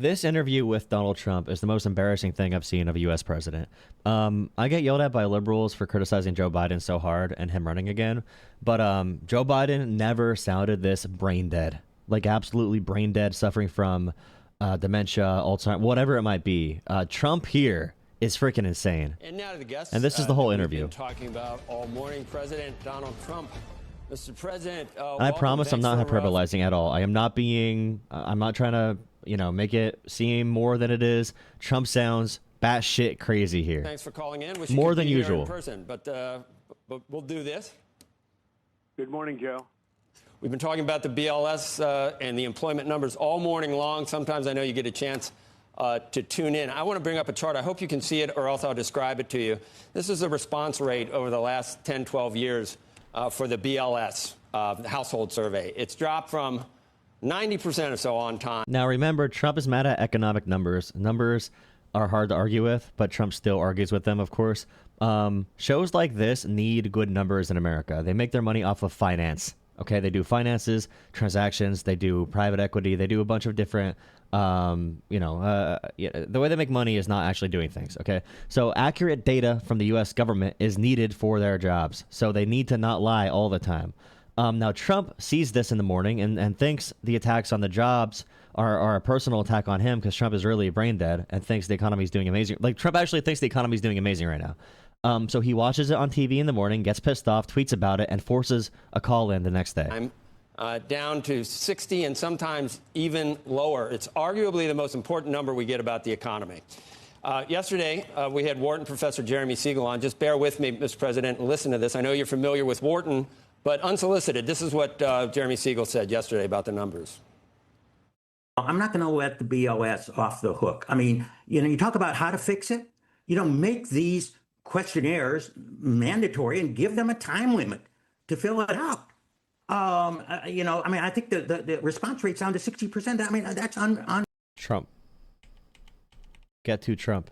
This interview with Donald Trump is the most embarrassing thing I've seen of a U.S. president. I get yelled at by liberals for criticizing Joe Biden so hard and him running again, but Joe Biden never sounded this brain dead, like absolutely brain dead, suffering from dementia, Alzheimer's, whatever it might be. Trump here is freaking insane. And now to the guests. And this is the whole interview. We've been talking about all morning. President Donald Trump. Mr. President, and I promise I'm not hyperbolizing at all. I am not being, I'm not trying to, make it seem more than it is. Trump sounds batshit crazy here. Thanks for calling in. More than usual. In person, but we'll do this. Good morning, Joe. We've been talking about the BLS and the employment numbers all morning long. Sometimes I know you get a chance to tune in. I want to bring up a chart. I hope you can see it, or else I'll describe it to you. This is the response rate over the last 10, 12 years. For the BLS household survey. It's dropped from 90% or so on time. Now, remember, Trump is mad at economic numbers. Numbers are hard to argue with, but Trump still argues with them, of course. Shows like this need good numbers in America. They make their money off of finance. Okay, they do finances, transactions, they do private equity, they do a bunch of different, the way they make money is not actually doing things, okay? So accurate data from the U.S. government is needed for their jobs, so they need to not lie all the time. Now, Trump sees this in the morning and thinks the attacks on the jobs are a personal attack on him because Trump is really brain dead and thinks the economy is doing amazing. Like, Trump actually thinks the economy is doing amazing right now. So he watches it on TV in the morning, gets pissed off, tweets about it, and forces a call in the next day. I'm down to 60 and sometimes even lower. It's arguably the most important number we get about the economy. Yesterday, we had Wharton Professor Jeremy Siegel on. Just bear with me, Mr. President, and listen to this. I know you're familiar with Wharton, but unsolicited, this is what Jeremy Siegel said yesterday about the numbers. I'm not going to let the BLS off the hook. I mean, you talk about how to fix it. Make these questionnaires mandatory and give them a time limit to fill it out. I think the response rate's down to 60%. I mean, that's on Trump. Get to Trump.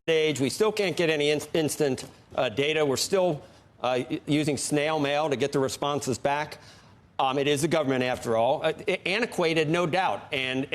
We still can't get any instant data. We're still using snail mail to get the responses back. It is the government, after all. Antiquated, no doubt, and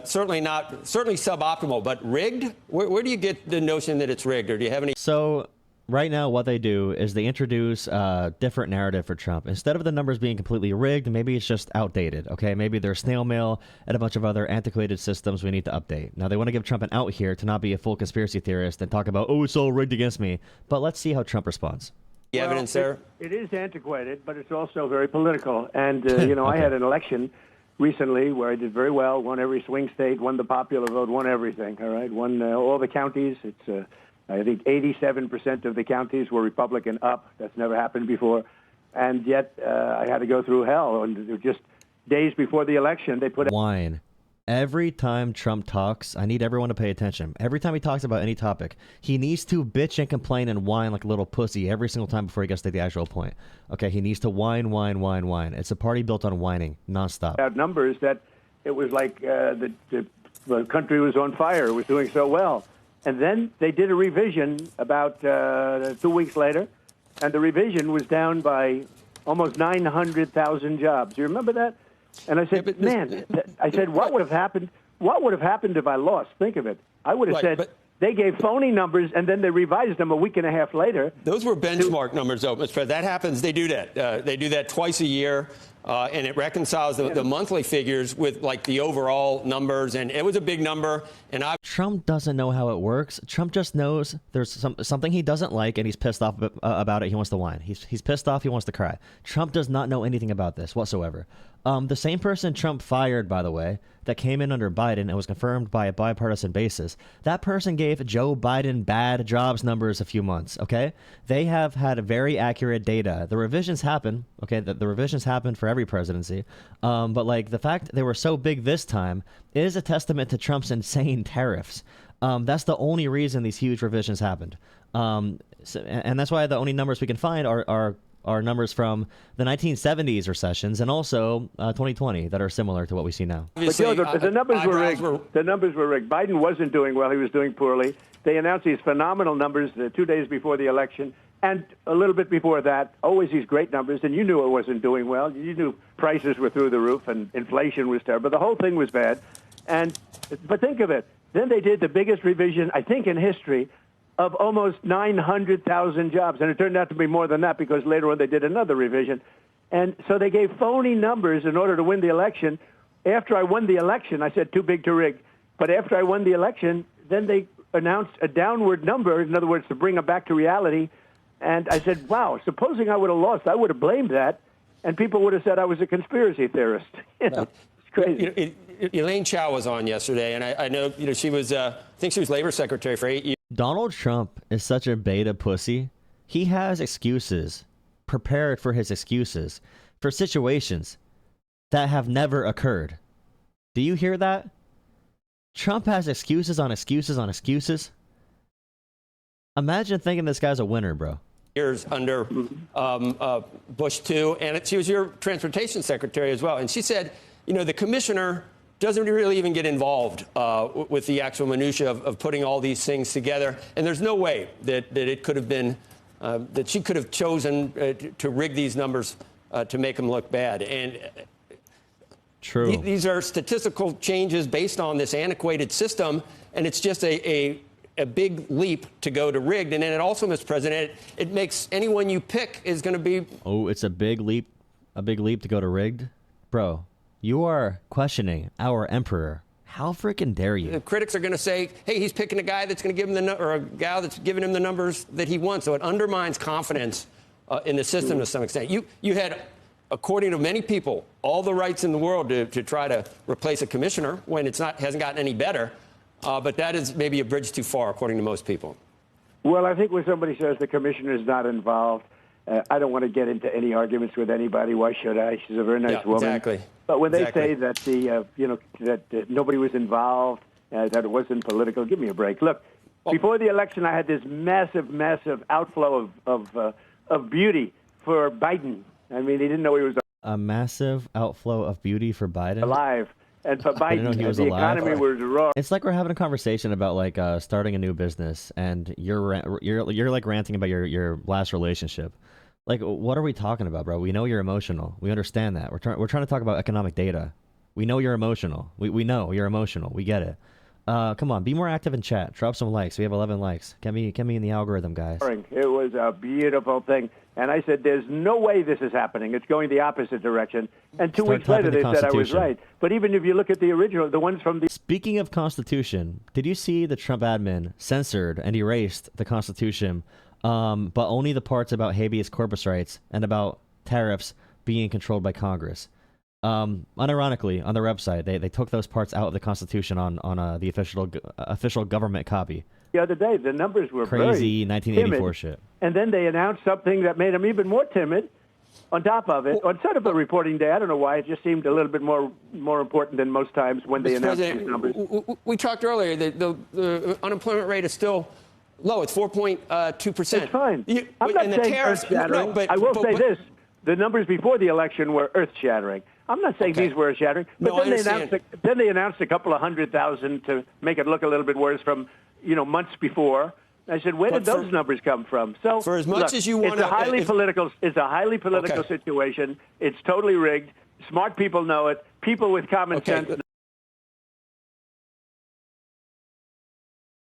certainly suboptimal, but rigged? Where do you get the notion that it's rigged, or do you have any? So right now, what they do is they introduce a different narrative for Trump. Instead of the numbers being completely rigged, maybe it's just outdated, okay? Maybe there's snail mail and a bunch of other antiquated systems we need to update. Now, they want to give Trump an out here to not be a full conspiracy theorist and talk about, oh, it's all rigged against me. But let's see how Trump responds. The evidence there? It is antiquated, but it's also very political. And, okay. I had an election recently where I did very well, won every swing state, won the popular vote, won everything, all right? Won all the counties. It's I think 87% of the counties were Republican up. That's never happened before. And yet I had to go through hell. And just days before the election, they put... Wine. Every time Trump talks, I need everyone to pay attention. Every time he talks about any topic, he needs to bitch and complain and whine like a little pussy every single time before he gets to the actual point. Okay, he needs to whine. It's a party built on whining, nonstop. Numbers that it was like the country was on fire. It was doing so well. And then they did a revision about 2 weeks later, and the revision was down by almost 900,000 jobs. You remember that? And I said, what would have happened? What would have happened if I lost? Think of it. I would have said they gave phony numbers, and then they revised them a week and a half later. Those were benchmark numbers, though, Mr. President. That happens. They do that. They do that twice a year. And it reconciles the monthly figures with, like, the overall numbers. And it was a big number. And Trump doesn't know how it works. Trump just knows there's something he doesn't like, and he's pissed off about it. He wants to whine. He's pissed off. He wants to cry. Trump does not know anything about this whatsoever. The same person Trump fired, by the way, that came in under Biden and was confirmed by a bipartisan basis, that person gave Joe Biden bad jobs numbers a few months, okay? They have had very accurate data. The revisions happen, okay? The revisions happen for every presidency. But, like, the fact they were so big this time is a testament to Trump's insane tariffs. That's the only reason these huge revisions happened. And that's why the only numbers we can find are numbers from the 1970s recessions and also 2020 that are similar to what we see now. But the numbers were rigged. The numbers were rigged. Biden wasn't doing well. He was doing poorly. They announced these phenomenal numbers 2 days before the election. And a little bit before that, always these great numbers, and you knew it wasn't doing well. You knew prices were through the roof and inflation was terrible. The whole thing was bad. But think of it. Then they did the biggest revision, I think, in history of almost 900,000 jobs. And it turned out to be more than that because later on they did another revision. And so they gave phony numbers in order to win the election. After I won the election, I said too big to rig. But after I won the election, then they announced a downward number, in other words, to bring them back to reality. And I said, wow, supposing I would have lost, I would have blamed that. And people would have said I was a conspiracy theorist. It's crazy. Elaine Chao was on yesterday, and I know she was, I think she was Labor Secretary for 8 years. Donald Trump is such a beta pussy. He has excuses, prepared for his excuses, for situations that have never occurred. Do you hear that? Trump has excuses on excuses on excuses. Imagine thinking this guy's a winner, bro. Years under Bush 2, and she was your transportation secretary as well. And she said, the commissioner doesn't really even get involved with the actual minutia of putting all these things together. And there's no way that it could have been, that she could have chosen to rig these numbers to make them look bad. And true. These are statistical changes based on this antiquated system, and it's just a big leap to go to rigged. And then it also, Mr. President, it makes anyone you pick is going to be... Oh, it's a big leap to go to rigged? Bro, you are questioning our emperor. How freaking dare you? The critics are going to say, hey, he's picking a guy that's going to give him or a gal that's giving him the numbers that he wants. So it undermines confidence in the system to some extent. You had, according to many people, all the rights in the world to try to replace a commissioner when hasn't gotten any better. But that is maybe a bridge too far, according to most people. Well, I think when somebody says the commissioner is not involved, I don't want to get into any arguments with anybody. Why should I? She's a very nice woman. Exactly. But when they say that that nobody was involved, that it wasn't political, give me a break. Look, before the election, I had this massive outflow of beauty for Biden. I mean, he didn't know he was a massive outflow of beauty for Biden. Alive. And for Biden, the economy was wrong. It's like we're having a conversation about like starting a new business, and you're like ranting about your last relationship. Like, what are we talking about, bro? We know you're emotional. We understand that. We're trying to talk about economic data. We know you're emotional. We know you're emotional. We get it. Come on, be more active in chat. Drop some likes. We have 11 likes. Get me in the algorithm, guys. It was a beautiful thing. And I said, there's no way this is happening. It's going the opposite direction. And 2 weeks later, they said I was right. But even if you look at the original, the ones from the... Speaking of Constitution, did you see the Trump admin censored and erased the Constitution, but only the parts about habeas corpus rights and about tariffs being controlled by Congress? Unironically, on their website, they took those parts out of the Constitution on the official government copy. The other day, the numbers were crazy very 1984 timid. shit. And then they announced something that made them even more timid. On top of it, instead of a reporting day, I don't know why, it just seemed a little bit more important than most times when they announced these numbers. We talked earlier that the unemployment rate is still low. It's 4.2%. It's fine. I'm not saying earth-shattering. I will say this. The numbers before the election were earth-shattering. I'm not saying these were earth-shattering, but then they announced a couple of 100,000 to make it look a little bit worse from months before. I said, where did those numbers come from? So for as much as you want, it's a highly political situation. It's totally rigged. Smart people know it. People with common sense.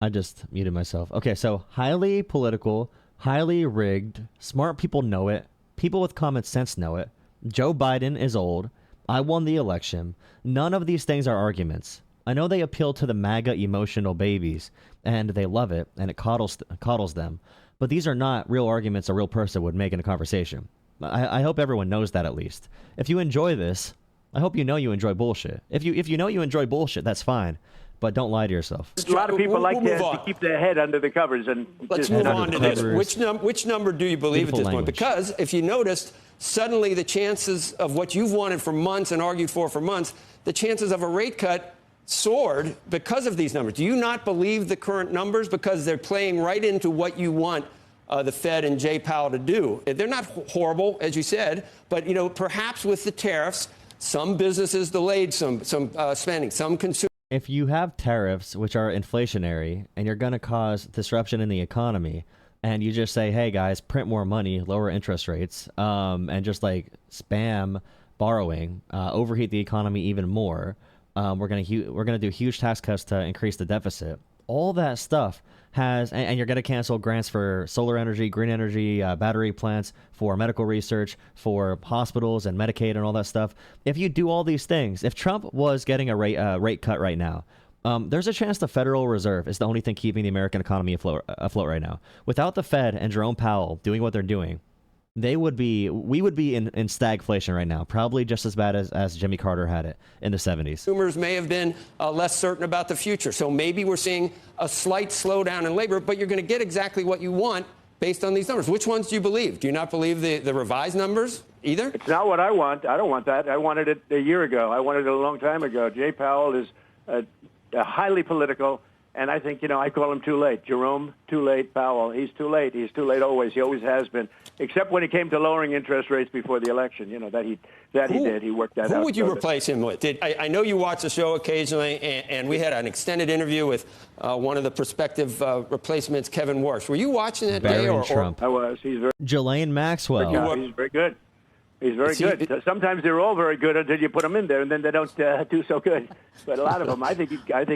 I just muted myself. Okay, so highly political, highly rigged. Smart people know it. People with common sense know it. Joe Biden is old. I won the election. None of these things are arguments. I know they appeal to the MAGA emotional babies, and they love it, and it coddles them. But these are not real arguments a real person would make in a conversation. I hope everyone knows that at least. If you enjoy this, I hope you know you enjoy bullshit. If you know you enjoy bullshit, that's fine. But don't lie to yourself. A lot of people to keep their head under the covers. And let's move on to this. Which number do you believe at this point? Because if you noticed, suddenly the chances of what you've wanted for months and argued for months, the chances of a rate cut soared because of these numbers. Do you not believe the current numbers because they're playing right into what you want the Fed and Jay Powell to do? They're not horrible, as you said, but perhaps with the tariffs, some businesses delayed some spending, some consumers. If you have tariffs, which are inflationary, and you're going to cause disruption in the economy, and you just say, hey, guys, print more money, lower interest rates, and just like spam borrowing, overheat the economy even more, We're gonna do huge tax cuts to increase the deficit. All that stuff and you're gonna cancel grants for solar energy, green energy, battery plants, for medical research, for hospitals and Medicaid and all that stuff. If you do all these things, if Trump was getting a rate cut right now, there's a chance the Federal Reserve is the only thing keeping the American economy afloat right now. Without the Fed and Jerome Powell doing what they're doing, we would be in stagflation right now, probably just as bad as Jimmy Carter had it in the 70s. Consumers may have been less certain about the future. So maybe we're seeing a slight slowdown in labor, but you're going to get exactly what you want based on these numbers. Which ones do you believe? Do you not believe the revised numbers either? It's not what I want. I don't want that. I wanted it a year ago. I wanted it a long time ago. Jay Powell is highly political. And I think, I call him too late. Jerome, too late. Powell, he's too late. He's too late always. He always has been, except when it came to lowering interest rates before the election. He did. He worked that out. Who would you replace him with? I know you watch the show occasionally, and we had an extended interview with one of the prospective replacements, Kevin Warsh. Were you watching that day? Or Trump? I was. He's very. Ghislaine Maxwell. He's very good. He's very good. Sometimes they're all very good until you put them in there, and then they don't do so good. But a lot of them, I think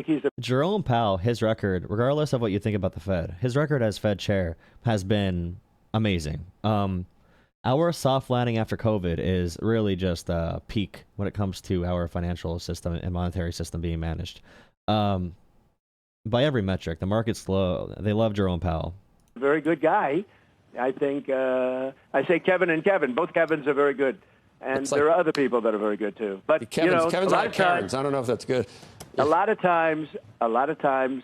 he's a... Jerome Powell, his record, regardless of what you think about the Fed, his record as Fed chair has been amazing. Our soft landing after COVID is really just a peak when it comes to our financial system and monetary system being managed. By every metric, the market's low. They love Jerome Powell. Very good guy. I think I say Kevin and Kevin. Both Kevins are very good, and there are other people that are very good too. But Kevin's a lot of times, I don't know if that's good. A lot of times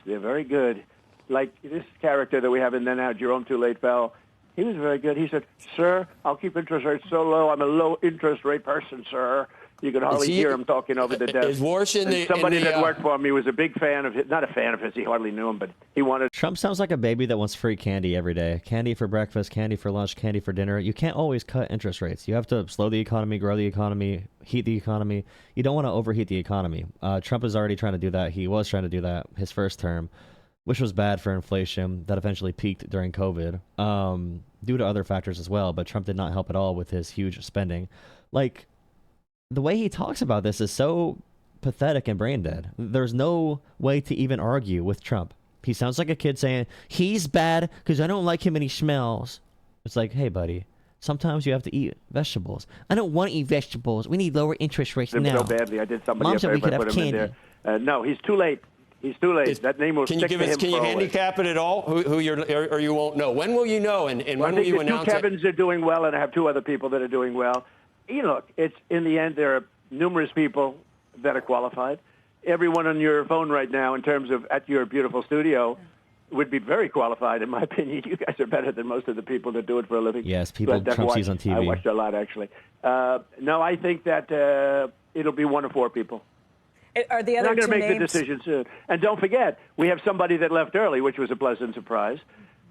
they're very good. Like this character that we have in there now, Jerome Too Late Powell. He was very good. He said, "Sir, I'll keep interest rates so low. I'm a low interest rate person, sir." You could hardly hear him talking over the desk. Is Warsh somebody that worked for him? He was a big fan of his. Not a fan of his. He hardly knew him, but he wanted. Trump sounds like a baby that wants free candy every day. Candy for breakfast, candy for lunch, candy for dinner. You can't always cut interest rates. You have to slow the economy, grow the economy, heat the economy. You don't want to overheat the economy. Trump is already trying to do that. He was trying to do that his first term, which was bad for inflation. That eventually peaked during COVID, due to other factors as well. But Trump did not help at all with his huge spending. Like, the way he talks about this is so pathetic and brain dead. There's no way to even argue with Trump. He sounds like a kid saying, he's bad because I don't like him and he smells. It's like, hey, buddy, sometimes you have to eat vegetables. I don't want to eat vegetables. We need lower interest rates now. So badly. I did somebody Mom up said there we could if I have put him in candy. there. No, he's too late. He's too late. That name will stick to him Can you for always. handicap it at all? Who you're, or you won't know? When will you know? And when will you announce it? Two Kevins are doing well, and I have two other people that are doing well. Look, it's in the end there are numerous people that are qualified. Everyone on your phone right now, in terms of at your beautiful studio, would be very qualified, in my opinion. You guys are better than most of the people that do it for a living. Yes, people Trump sees on TV. I watched a lot, actually. No, I think that it'll be one of four people. Are the other I'm going to two make the names... decision soon. And don't forget, we have somebody that left early, which was a pleasant surprise.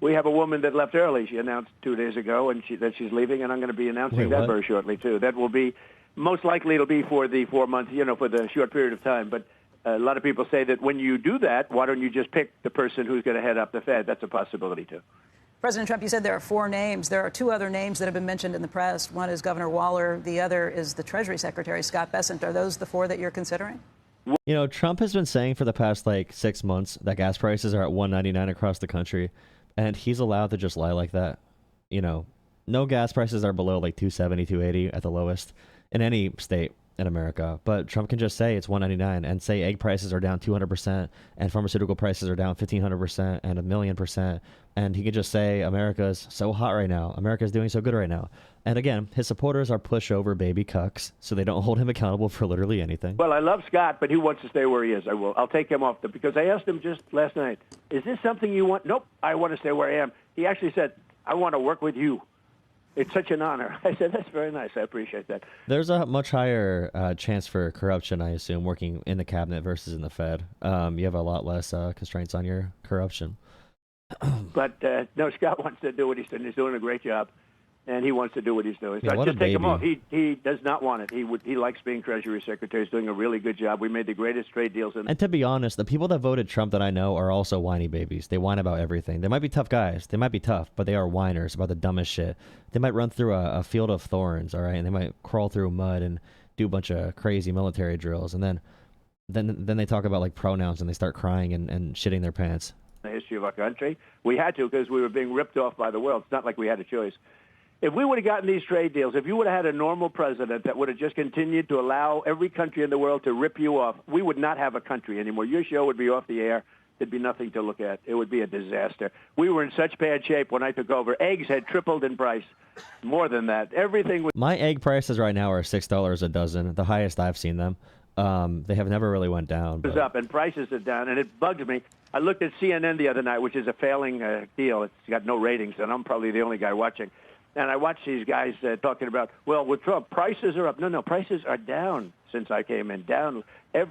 We have a woman that left early. She announced 2 days ago that she's leaving, and I'm going to be announcing that very shortly, too. That will be... Most likely it'll be for the 4 months, for the short period of time. But a lot of people say that when you do that, why don't you just pick the person who's going to head up the Fed? That's a possibility, too. President Trump, you said there are four names. There are two other names that have been mentioned in the press. One is Governor Waller. The other is the Treasury Secretary, Scott Bessent. Are those the four that you're considering? Trump has been saying for the past, 6 months that gas prices are at $1.99 across the country, and he's allowed to just lie like that. No gas prices are below, $2.70, $2.80 at the lowest in any state in America, but Trump can just say it's $1.99 and say egg prices are down 200% and pharmaceutical prices are down 1,500% and 1,000,000%, and he can just say America's so hot right now, America's doing so good right now. And again, his supporters are pushover baby cucks, so they don't hold him accountable for literally anything. Well, I love Scott, but he wants to stay where he is. I'll take him off because I asked him just last night, is this something you want? Nope, I want to stay where I am. He actually said, I want to work with you. It's such an honor. I said, that's very nice. I appreciate that. There's a much higher chance for corruption, I assume, working in the cabinet versus in the Fed. You have a lot less constraints on your corruption. But, no, Scott wants to do what he's doing. He's doing a great job, and he wants to do what he's doing. So just take him off. He does not want it. He likes being Treasury Secretary. He's doing a really good job. We made the greatest trade deals. And to be honest, the people that voted Trump that I know are also whiny babies. They whine about everything. They might be tough guys. They might be tough, but they are whiners about the dumbest shit. They might run through a field of thorns, all right, and they might crawl through mud and do a bunch of crazy military drills. And then Then they talk about like pronouns and they start crying and shitting their pants. The history of our country. We had to because we were being ripped off by the world. It's not like we had a choice. If we would have gotten these trade deals, if you would have had a normal president that would have just continued to allow every country in the world to rip you off, we would not have a country anymore. Your show would be off the air. There'd be nothing to look at. It would be a disaster. We were in such bad shape when I took over. Eggs had tripled in price. More than that. Everything was... My egg prices right now are $6 a dozen, the highest I've seen them. They have never really went down. But... up and prices are down, and it bugs me. I looked at CNN the other night, which is a failing deal. It's got no ratings, and I'm probably the only guy watching. And I watched these guys talking about, well, with Trump, prices are up. No, prices are down since I came in. Down.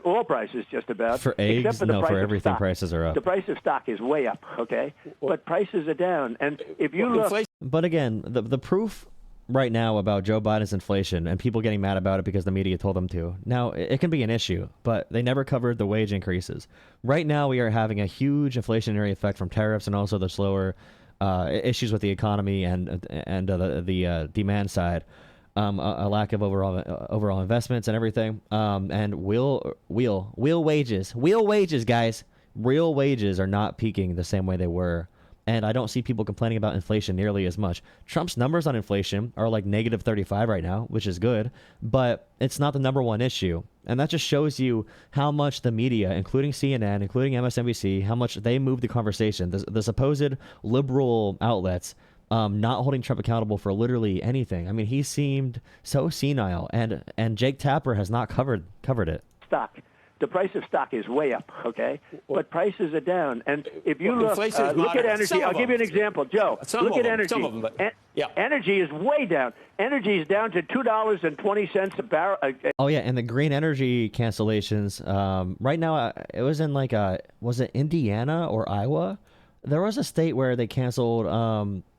All prices just about. For eggs? Except for the no, price for of everything stock. Prices are up. The price of stock is way up, okay? But prices are down. And if you look... But again, the proof right now about Joe Biden's inflation and people getting mad about it because the media told them to. Now, it can be an issue, but they never covered the wage increases. Right now, we are having a huge inflationary effect from tariffs and also the slower issues with the economy and the demand side, a lack of overall investments and everything, and real wages, guys. Real wages are not peaking the same way they were. And I don't see people complaining about inflation nearly as much. Trump's numbers on inflation are like negative 35 right now, which is good, but it's not the number one issue. And that just shows you how much the media, including CNN, including MSNBC, how much they move the conversation. The supposed liberal outlets not holding Trump accountable for literally anything. I mean, he seemed so senile, and Jake Tapper has not covered it. Stock. The price of stock is way up, okay? But prices are down. And if you look at energy, I'll give you an example. Joe, look at energy. Some of them, but, yeah. Energy is way down. Energy is down to $2.20 a barrel. Oh, yeah, and the green energy cancellations, right now, it was in like, was it Indiana or Iowa? There was a state where they canceled...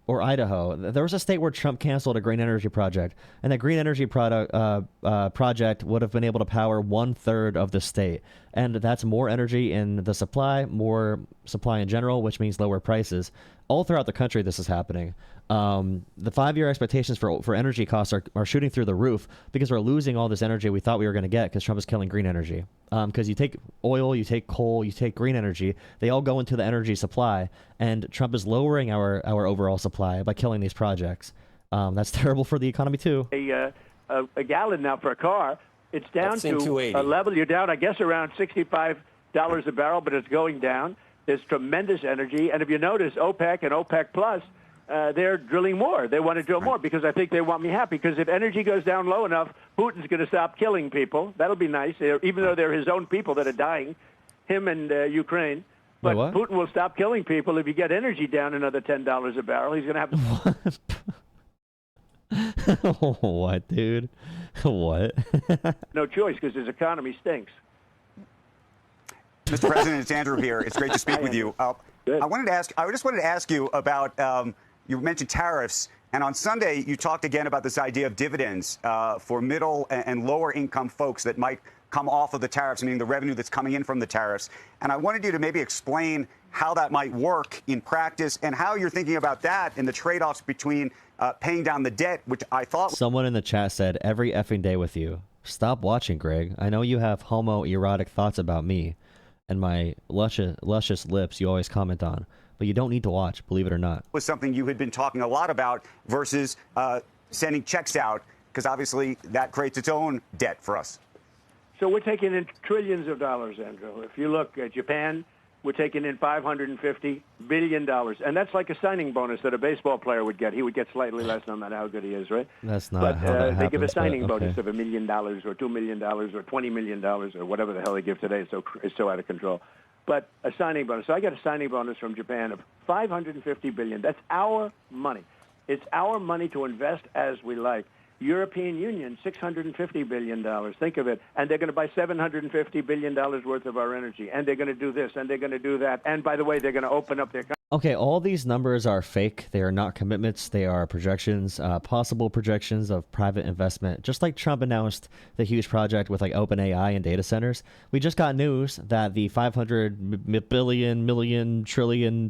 or Idaho. There was a state where Trump canceled a green energy project, and the green energy project would have been able to power 1/3 of the state. And that's more energy in the supply, more supply in general, which means lower prices. All throughout the country, this is happening. The 5-year expectations for energy costs are shooting through the roof because we're losing all this energy we thought we were going to get because Trump is killing green energy. Because you take oil, you take coal, you take green energy, they all go into the energy supply, and Trump is lowering our overall supply by killing these projects. That's terrible for the economy too. A gallon now for a car, it's down to a level, you're down, I guess, around $65 a barrel, but it's going down. There's tremendous energy, and if you notice, OPEC and OPEC Plus, they're drilling more. They want to drill more because I think they want me happy. Because if energy goes down low enough, Putin's going to stop killing people. That'll be nice, even though they're his own people that are dying, him and Ukraine. But Putin will stop killing people if you get energy down another $10 a barrel. He's going to have to... What, dude? What? No choice because his economy stinks. Mr. President, it's Andrew here. It's great to speak with you. I just wanted to ask you about, you mentioned tariffs, and on Sunday you talked again about this idea of dividends for middle and lower income folks that might come off of the tariffs, meaning the revenue that's coming in from the tariffs. And I wanted you to maybe explain how that might work in practice and how you're thinking about that and the trade-offs between paying down the debt, which I thought... Someone in the chat said, every effing day with you. Stop watching, Greg. I know you have homoerotic thoughts about me and my luscious lips you always comment on, but you don't need to watch, believe it or not. Was something you had been talking a lot about versus sending checks out, because obviously that creates its own debt for us. So we're taking in trillions of dollars, Andrew. If you look at Japan, we're taking in $550 billion. And that's like a signing bonus that a baseball player would get. He would get slightly less no matter how good he is, right? That's not how that happens, they give a signing bonus of $1 million or $2 million or $20 million or whatever the hell they give today. It's so out of control. But a signing bonus. So I got a signing bonus from Japan of $550 billion. That's our money. It's our money to invest as we like. European Union, $650 billion. Think of it. And they're going to buy $750 billion worth of our energy. And they're going to do this, and they're going to do that. And by the way, they're going to open up their... Okay, all these numbers are fake. They are not commitments. They are projections, possible projections of private investment. Just like Trump announced the huge project with like OpenAI and data centers. We just got news that the $500 trillion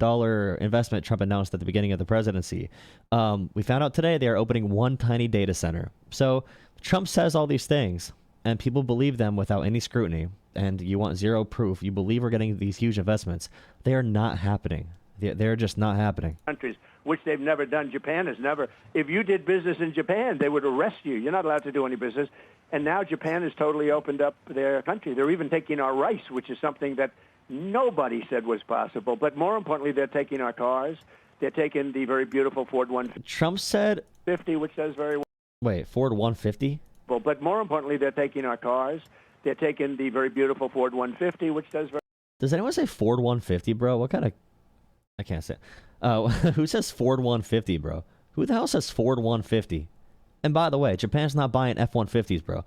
investment Trump announced at the beginning of the presidency. We found out today they are opening one tiny data center. So Trump says all these things. and people believe them without any scrutiny, and you want zero proof, you believe we're getting these huge investments, they are not happening. They're just not happening. Countries, which they've never done. Japan has never. If you did business in Japan, they would arrest you. You're not allowed to do any business. And now Japan has totally opened up their country. They're even taking our rice, which is something that nobody said was possible. But more importantly, they're taking our cars. They're taking the very beautiful Ford 150. Trump said... which does very well. Wait, Ford 150? But more importantly, they're taking our cars. They're taking the very beautiful Ford 150, which does very... Does anyone say Ford 150, bro? What kind of... I can't say. Who says Ford 150, bro? Who the hell says Ford 150? And by the way, Japan's not buying F-150s, bro.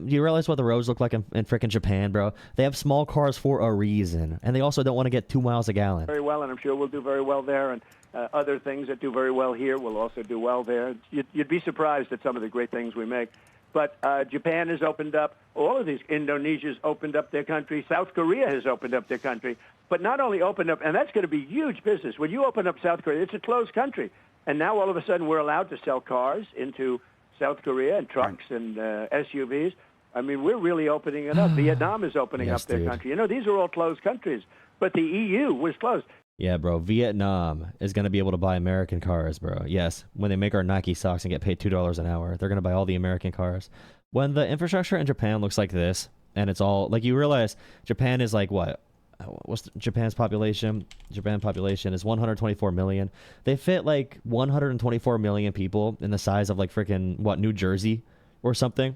You realize what the roads look like in frickin' Japan, bro? They have small cars for a reason, and they also don't want to get 2 miles a gallon. Very well, and I'm sure we'll do very well there, and other things that do very well here will also do well there. You'd be surprised at some of the great things we make. But Japan has opened up. All of these. Indonesia's opened up their country. South Korea has opened up their country. But not only opened up, and that's going to be huge business. When you open up South Korea, it's a closed country. And now all of a sudden we're allowed to sell cars into South Korea and trucks and SUVs. I mean, we're really opening it up. Vietnam is opening up their country. You know, these are all closed countries. But the EU was closed. Yeah, bro. Vietnam is going to be able to buy American cars, bro. Yes, when they make our Nike socks and get paid $2 an hour, they're going to buy all the American cars. When the infrastructure in Japan looks like this, and it's all, like, you realize Japan is like, what? What's Japan's population? Japan population is 124 million. They fit like 124 million people in the size of like freaking what, New Jersey or something.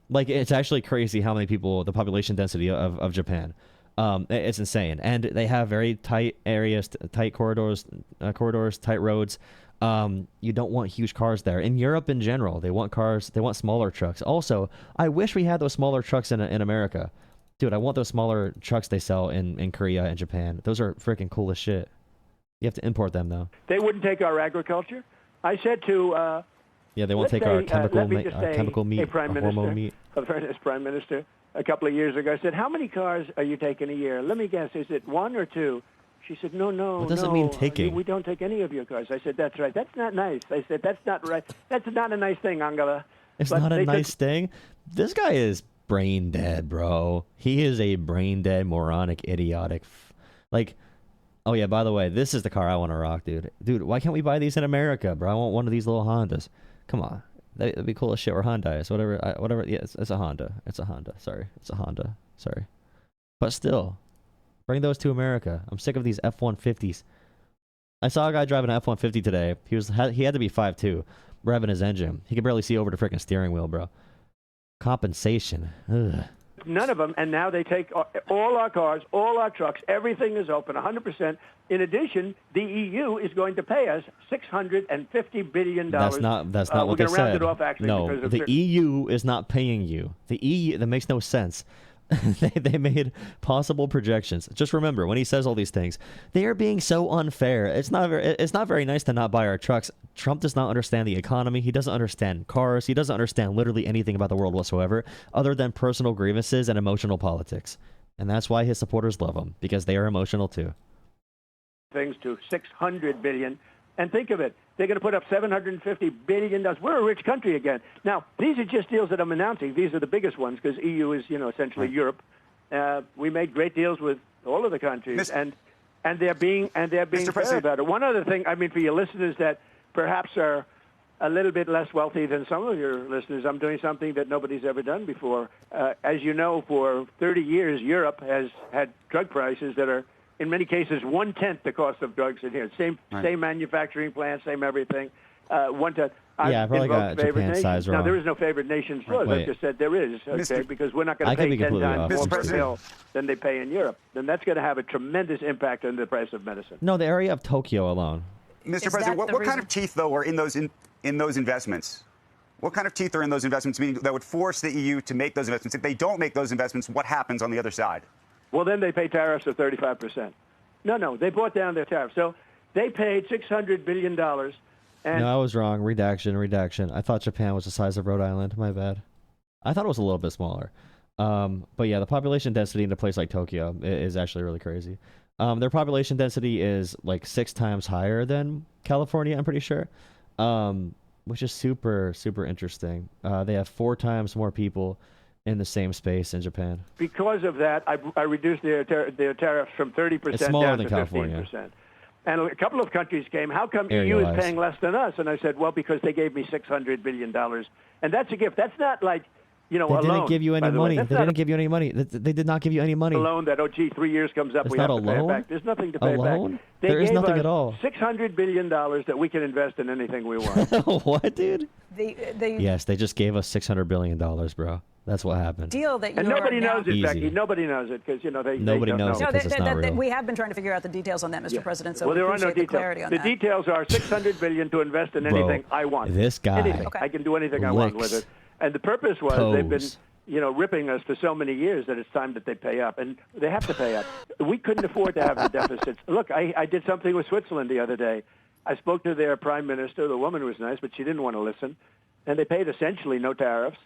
Like, it's actually crazy how many people, the population density of Japan. It's insane, and they have very tight areas, tight corridors, tight roads. You don't want huge cars there. In Europe in general, they want cars. They want smaller trucks. Also, I wish we had those smaller trucks in America. Dude, I want those smaller trucks they sell in Korea and Japan. Those are freaking cool as shit. You have to import them, though. They wouldn't take our agriculture. I said to... yeah, they won't take our chemical meat, hormone meat. A fairness prime minister, a couple of years ago, said, how many cars are you taking a year? Let me guess, is it 1 or 2? She said, no. What does it mean taking? We don't take any of your cars. I said, that's right. That's not nice. I said, that's not right. That's not a nice thing, Angela. It's not a nice thing? This guy is brain dead, bro. He is a brain dead, moronic, idiotic. Like, oh yeah, by the way, this is the car I want to rock, dude. Dude, why can't we buy these in America, bro? I want one of these little Hondas. Come on. That'd be cool as shit. Or Hyundai is whatever. Yeah, it's a Honda. It's a Honda. Sorry. It's a Honda. Sorry. But still, bring those to America. I'm sick of these F-150s. I saw a guy driving an F-150 today. He had to be 5'2", revving his engine. He could barely see over the freaking steering wheel, bro. Compensation. Ugh. None of them, and now they take all our cars, all our trucks, everything is open, 100%. In addition, the EU is going to pay us $650 billion. That's not what they said. We're going to round it off, actually. No, the EU is not paying you. The EU, that makes no sense. they made possible projections. Just remember, when he says all these things, they are being so unfair. It's not very nice to not buy our trucks. Trump does not understand the economy. He doesn't understand cars. He doesn't understand literally anything about the world whatsoever, other than personal grievances and emotional politics. And that's why his supporters love him, because they are emotional too. Things to $600 billion. And think of it, they're going to put up $750 billion. We're a rich country again. Now, these are just deals that I'm announcing. These are the biggest ones because EU is, essentially Europe. We made great deals with all of the countries, and they're being fair about it. One other thing, I mean, for your listeners that perhaps are a little bit less wealthy than some of your listeners, I'm doing something that nobody's ever done before. As you know, for 30 years, Europe has had drug prices that are, in many cases, 1/10 the cost of drugs in here. Same manufacturing plant, same everything. 1/10. Yeah, I probably got Japan's size wrong. Now, there is no favorite nations laws. I just said there is, okay, because we're not going to pay 10 times more per pill than they pay in Europe. Then that's going to have a tremendous impact on the price of medicine. No, the area of Tokyo alone. Mr. President, what kind of teeth, though, are in those investments? What kind of teeth are in those investments, meaning that would force the EU to make those investments? If they don't make those investments, what happens on the other side? Well, then they pay tariffs of 35%. No, they brought down their tariffs. So they paid $600 billion. And no, I was wrong. Redaction. I thought Japan was the size of Rhode Island. My bad. I thought it was a little bit smaller. But yeah, the population density in a place like Tokyo is actually really crazy. Their population density is like 6 times higher than California, I'm pretty sure. which is super, super interesting. They have 4 times more people in the same space in Japan. Because of that, I reduced their tariffs from 30% It's smaller down than to California. 15%. And a couple of countries came, how come Area EU is wise. paying less than us? And I said, well, because they gave me $600 billion. And that's a gift. That's not like, They a loan. didn't give you any by the way. money. That's They not didn't give you any money. They did not give you any money. a loan that, 3 years comes up, It's we not have a to pay it loan? back. There's nothing to A pay it loan? back. They There is gave nothing us at all. $600 billion that we can invest in anything we want. What, dude? The Yes, they just gave us $600 billion, bro. That's what happened. deal that you And nobody knows it, Easy. Becky. Nobody knows it because, Nobody they don't knows know. it. Because it's not real. we have been trying to figure out the details on that, Mr. President, so well, we there are no appreciate the details. clarity on The that. details are $600 billion to invest in Bro, anything I want. this guy Anything. Okay. I can do anything I want with licks it. And the purpose was they've been, toes. ripping us for so many years that it's time that they pay up, and they have to pay up. We couldn't afford to have the deficits. Look, I did something with Switzerland the other day. I spoke to their prime minister. The woman was nice, but she didn't want to listen, and they paid essentially no tariffs.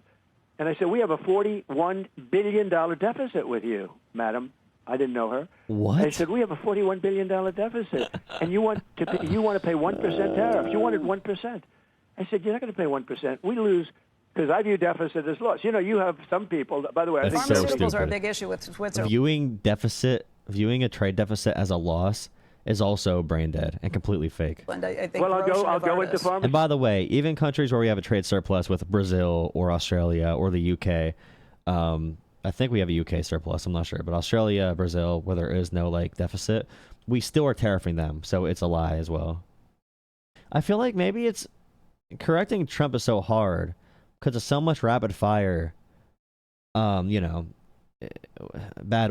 And I said, we have a $41 billion deficit with you, madam. I didn't know her. What? I said, we have a $41 billion deficit, and you want to pay 1% tariffs. You wanted 1%. I said, you're not going to pay 1%. We lose, because I view deficit as loss. You have some people, by the way, I That's think so Pharmaceuticals are a stupid. big issue with Switzerland. Viewing a trade deficit as a loss is also brain dead and completely fake. I think well, Roche and I'll go into Novartis. And by the way, even countries where we have a trade surplus with Brazil or Australia or the UK, I think we have a UK surplus, I'm not sure, but Australia, Brazil, where there is no deficit, we still are tariffing them, so it's a lie as well. I feel like maybe it's correcting Trump is so hard because it's so much rapid fire. Bad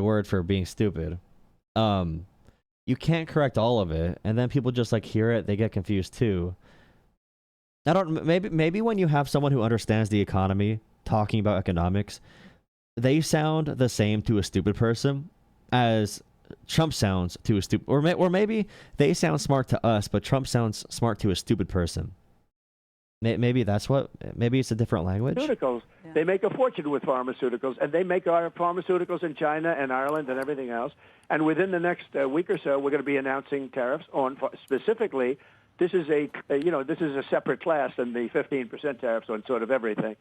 word for being stupid. You can't correct all of it, and then people just hear it, they get confused too. I don't. Maybe when you have someone who understands the economy talking about economics, they sound the same to a stupid person as Trump sounds to a stupid, or maybe they sound smart to us, but Trump sounds smart to a stupid person. Maybe that's what. Maybe it's a different language. Pharmaceuticals. Yeah. They make a fortune with pharmaceuticals, and they make our pharmaceuticals in China and Ireland and everything else. And within the next week or so, we're going to be announcing tariffs on specifically. This is a separate class than the 15% tariffs on sort of everything.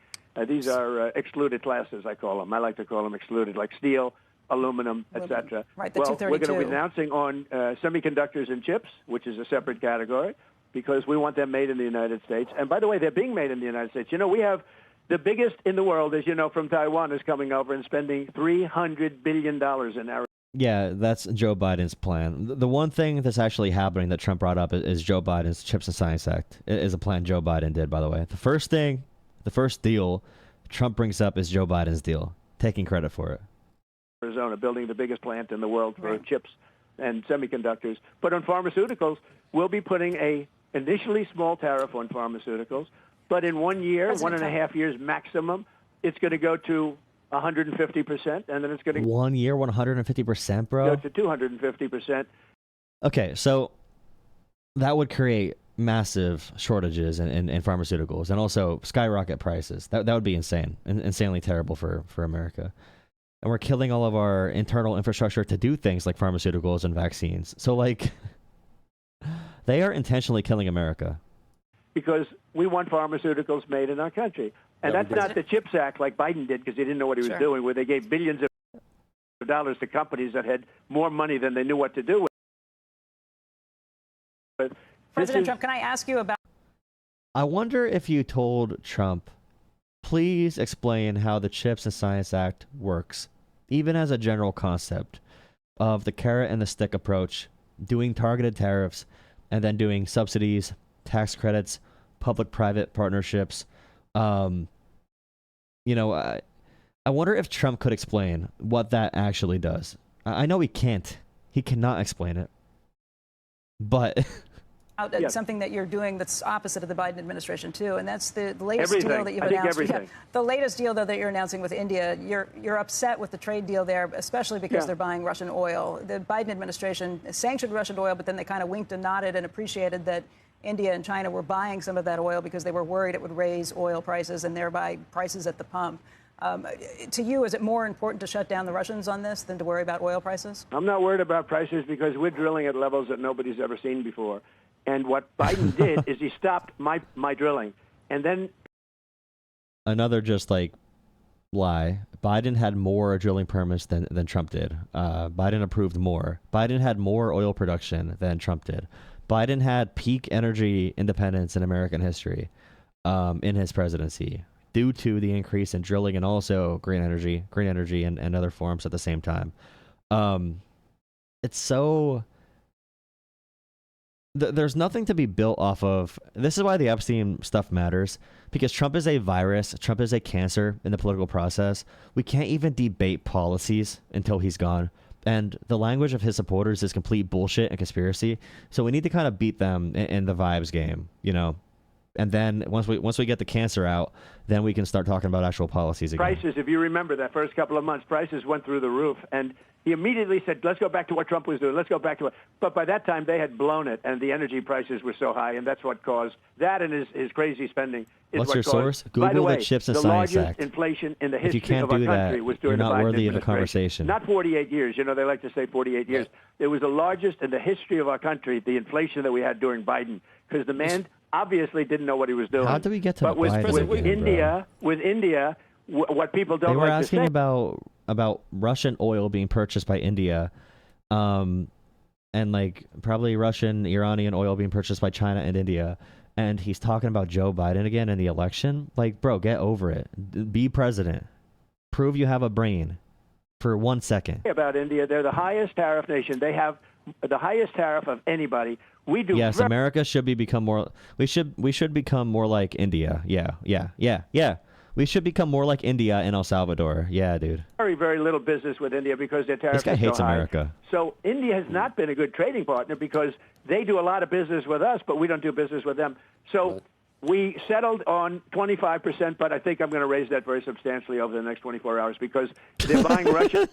These are excluded classes, I call them. I like to call them excluded, like steel, aluminum, etc. Right, the well, we're 232. going to be announcing on semiconductors and chips, which is a separate category, because we want them made in the United States. And by the way, they're being made in the United States. We have the biggest in the world, as you know, from Taiwan is coming over and spending $300 billion in our. Yeah, that's Joe Biden's plan. The one thing that's actually happening that Trump brought up is Joe Biden's Chips and Science Act. It is a plan Joe Biden did, by the way. The first deal Trump brings up is Joe Biden's deal, taking credit for it. Arizona, building the biggest plant in the world for chips and semiconductors. But on pharmaceuticals, we'll be putting a initially small tariff on pharmaceuticals, but in 1 year, President 1.5 years maximum, it's going to go to 150%, and then it's going to 1 year, 150%, bro. go to 250%. Okay, so that would create massive shortages in pharmaceuticals and also skyrocket prices. That would be insane, insanely terrible for America. And we're killing all of our internal infrastructure to do things like pharmaceuticals and vaccines. So they are intentionally killing America. Because we want pharmaceuticals made in our country. And that's not the CHIPS Act like Biden did because he didn't know what he was doing, where they gave billions of dollars to companies that had more money than they knew what to do with. But President Trump, can I ask you about... I wonder if you told Trump, please explain how the Chips and Science Act works, even as a general concept of the carrot and the stick approach, doing targeted tariffs, and then doing subsidies, tax credits, public-private partnerships. I wonder if Trump could explain what that actually does. I know he can't. He cannot explain it. But something that you're doing that's opposite of the Biden administration, too, and that's the latest everything. deal that you've I think announced. everything. The latest deal, though, that you're announcing with India, you're upset with the trade deal there, especially because they're buying Russian oil. The Biden administration sanctioned Russian oil, but then they kind of winked and nodded and appreciated that India and China were buying some of that oil because they were worried it would raise oil prices and thereby prices at the pump. To you, is it more important to shut down the Russians on this than to worry about oil prices? I'm not worried about prices because we're drilling at levels that nobody's ever seen before. And what Biden did is he stopped my drilling. And then another just like lie. Biden had more drilling permits than Trump did. Biden approved more. Biden had more oil production than Trump did. Biden had peak energy independence in American history in his presidency due to the increase in drilling and also green energy and other forms at the same time. It's so... There's nothing to be built off of. This is why the Epstein stuff matters, because Trump is a virus. Trump is a cancer in the political process. We can't even debate policies until he's gone. And the language of his supporters is complete bullshit and conspiracy. So we need to kind of beat them in the vibes game, you know? And then once we get the cancer out, then we can start talking about actual policies again. Prices, if you remember that first couple of months, prices went through the roof. And he immediately said, let's go back to what Trump was doing. Let's go back to it. But by that time, they had blown it, and the energy prices were so high, and that's what caused that, and his crazy spending. What's your source? By the Google way, the Chips and the Science largest Act. inflation in the If you history can't of our do country that, was you're during the not Biden worthy of a administration. conversation. Not 48 years. You know, they like to say 48 years. It was the largest in the history of our country, the inflation that we had during Biden, because the man obviously didn't know what he was doing. How do we get to but with Biden with India, what people don't they were like asking to say about Russian oil being purchased by India, and like probably Russian, Iranian oil being purchased by China and India. And he's talking about Joe Biden again in the election. Like, bro, get over it. Be president. Prove you have a brain for 1 second. About India, they're the highest tariff nation. They have the highest tariff of anybody. We do. Yes, America should become more. We should become more like India. Yeah. We should become more like India and El Salvador. Yeah, dude. Very, very little business with India because their tariffs This guy are so hates high. America. So India has not been a good trading partner because they do a lot of business with us, but we don't do business with them. So we settled on 25%, but I think I'm going to raise that very substantially over the next 24 hours because they're buying Russian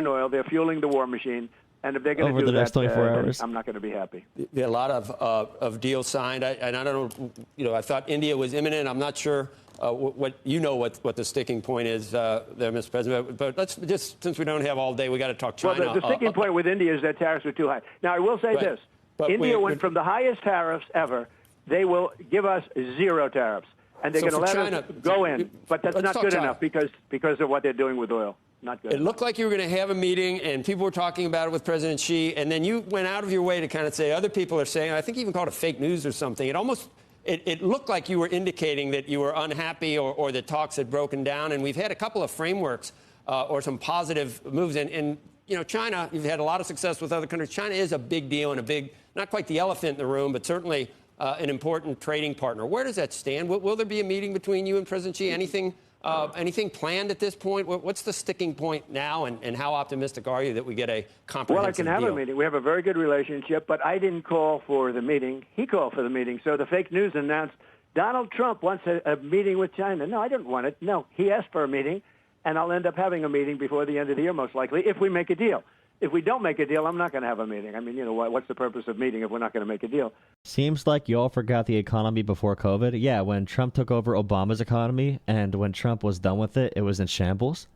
oil. They're fueling the war machine. And if they're going to do over the next 24 hours, I'm not going to be happy. There are a lot of deals signed, and I don't know. You know, I thought India was imminent. I'm not sure what the sticking point is there, Mr. President. But let's just, since we don't have all day, we got to talk China. Well, the sticking point with India is that tariffs are too high. Now, I will say this: India went from the highest tariffs ever. They will give us 0 tariffs, and they're going to let us go in. But that's not good enough because of what they're doing with oil. Not good. It looked like you were going to have a meeting, and people were talking about it with President Xi, and then you went out of your way to kind of say other people are saying, I think you even called it fake news or something. It looked like you were indicating that you were unhappy or that talks had broken down, and we've had a couple of frameworks or some positive moves. And you know, China, you've had a lot of success with other countries. China is a big deal and a big, not quite the elephant in the room, but certainly an important trading partner. Where does that stand? Will there be a meeting between you and President Xi? Anything planned at this point? What's the sticking point now, and how optimistic are you that we get a comprehensive Well, I can have deal? a meeting. We have a very good relationship, but I didn't call for the meeting. He called for the meeting. So the fake news announced Donald Trump wants a meeting with China. No, I didn't want it. No, he asked for a meeting, and I'll end up having a meeting before the end of the year, most likely, if we make a deal. If we don't make a deal, I'm not going to have a meeting. I mean, you know, what's the purpose of meeting if we're not going to make a deal? Seems like you all forgot the economy before COVID. Yeah, when Trump took over Obama's economy and when Trump was done with it, it was in shambles.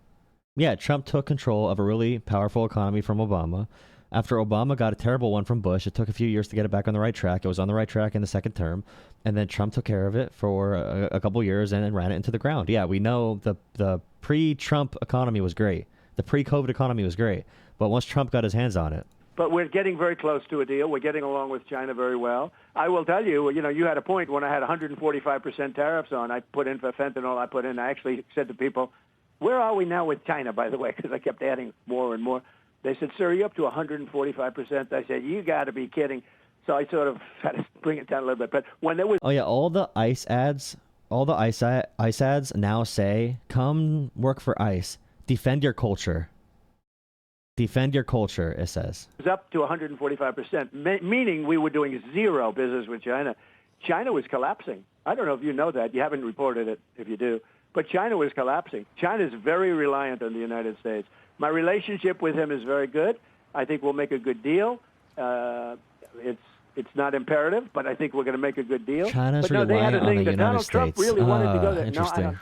Yeah, Trump took control of a really powerful economy from Obama. After Obama got a terrible one from Bush, it took a few years to get it back on the right track. It was on the right track in the second term. And then Trump took care of it for a couple years and then ran it into the ground. Yeah, we know the pre-Trump economy was great. The pre-COVID economy was great. But once Trump got his hands on it. But we're getting very close to a deal. We're getting along with China very well. I will tell you, you know, you had a point when I had 145% tariffs on. I put in for fentanyl. I actually said to people, where are we now with China, by the way, because I kept adding more and more. They said, sir, you're up to 145%. I said, you got to be kidding. So I sort of had to bring it down a little bit. But when there was... Oh, yeah, all the ICE ads now say, come work for ICE. Defend your culture. Defend your culture, it says. It was up to 145%, meaning we were doing 0 business with China. China was collapsing. I don't know if you know that. You haven't reported it, if you do. But China was collapsing. China is very reliant on the United States. My relationship with him is very good. I think we'll make a good deal. It's not imperative, but I think we're going to make a good deal. China's but no, they had relying a on thing the that United Donald Trump States. really wanted to go there. Interesting.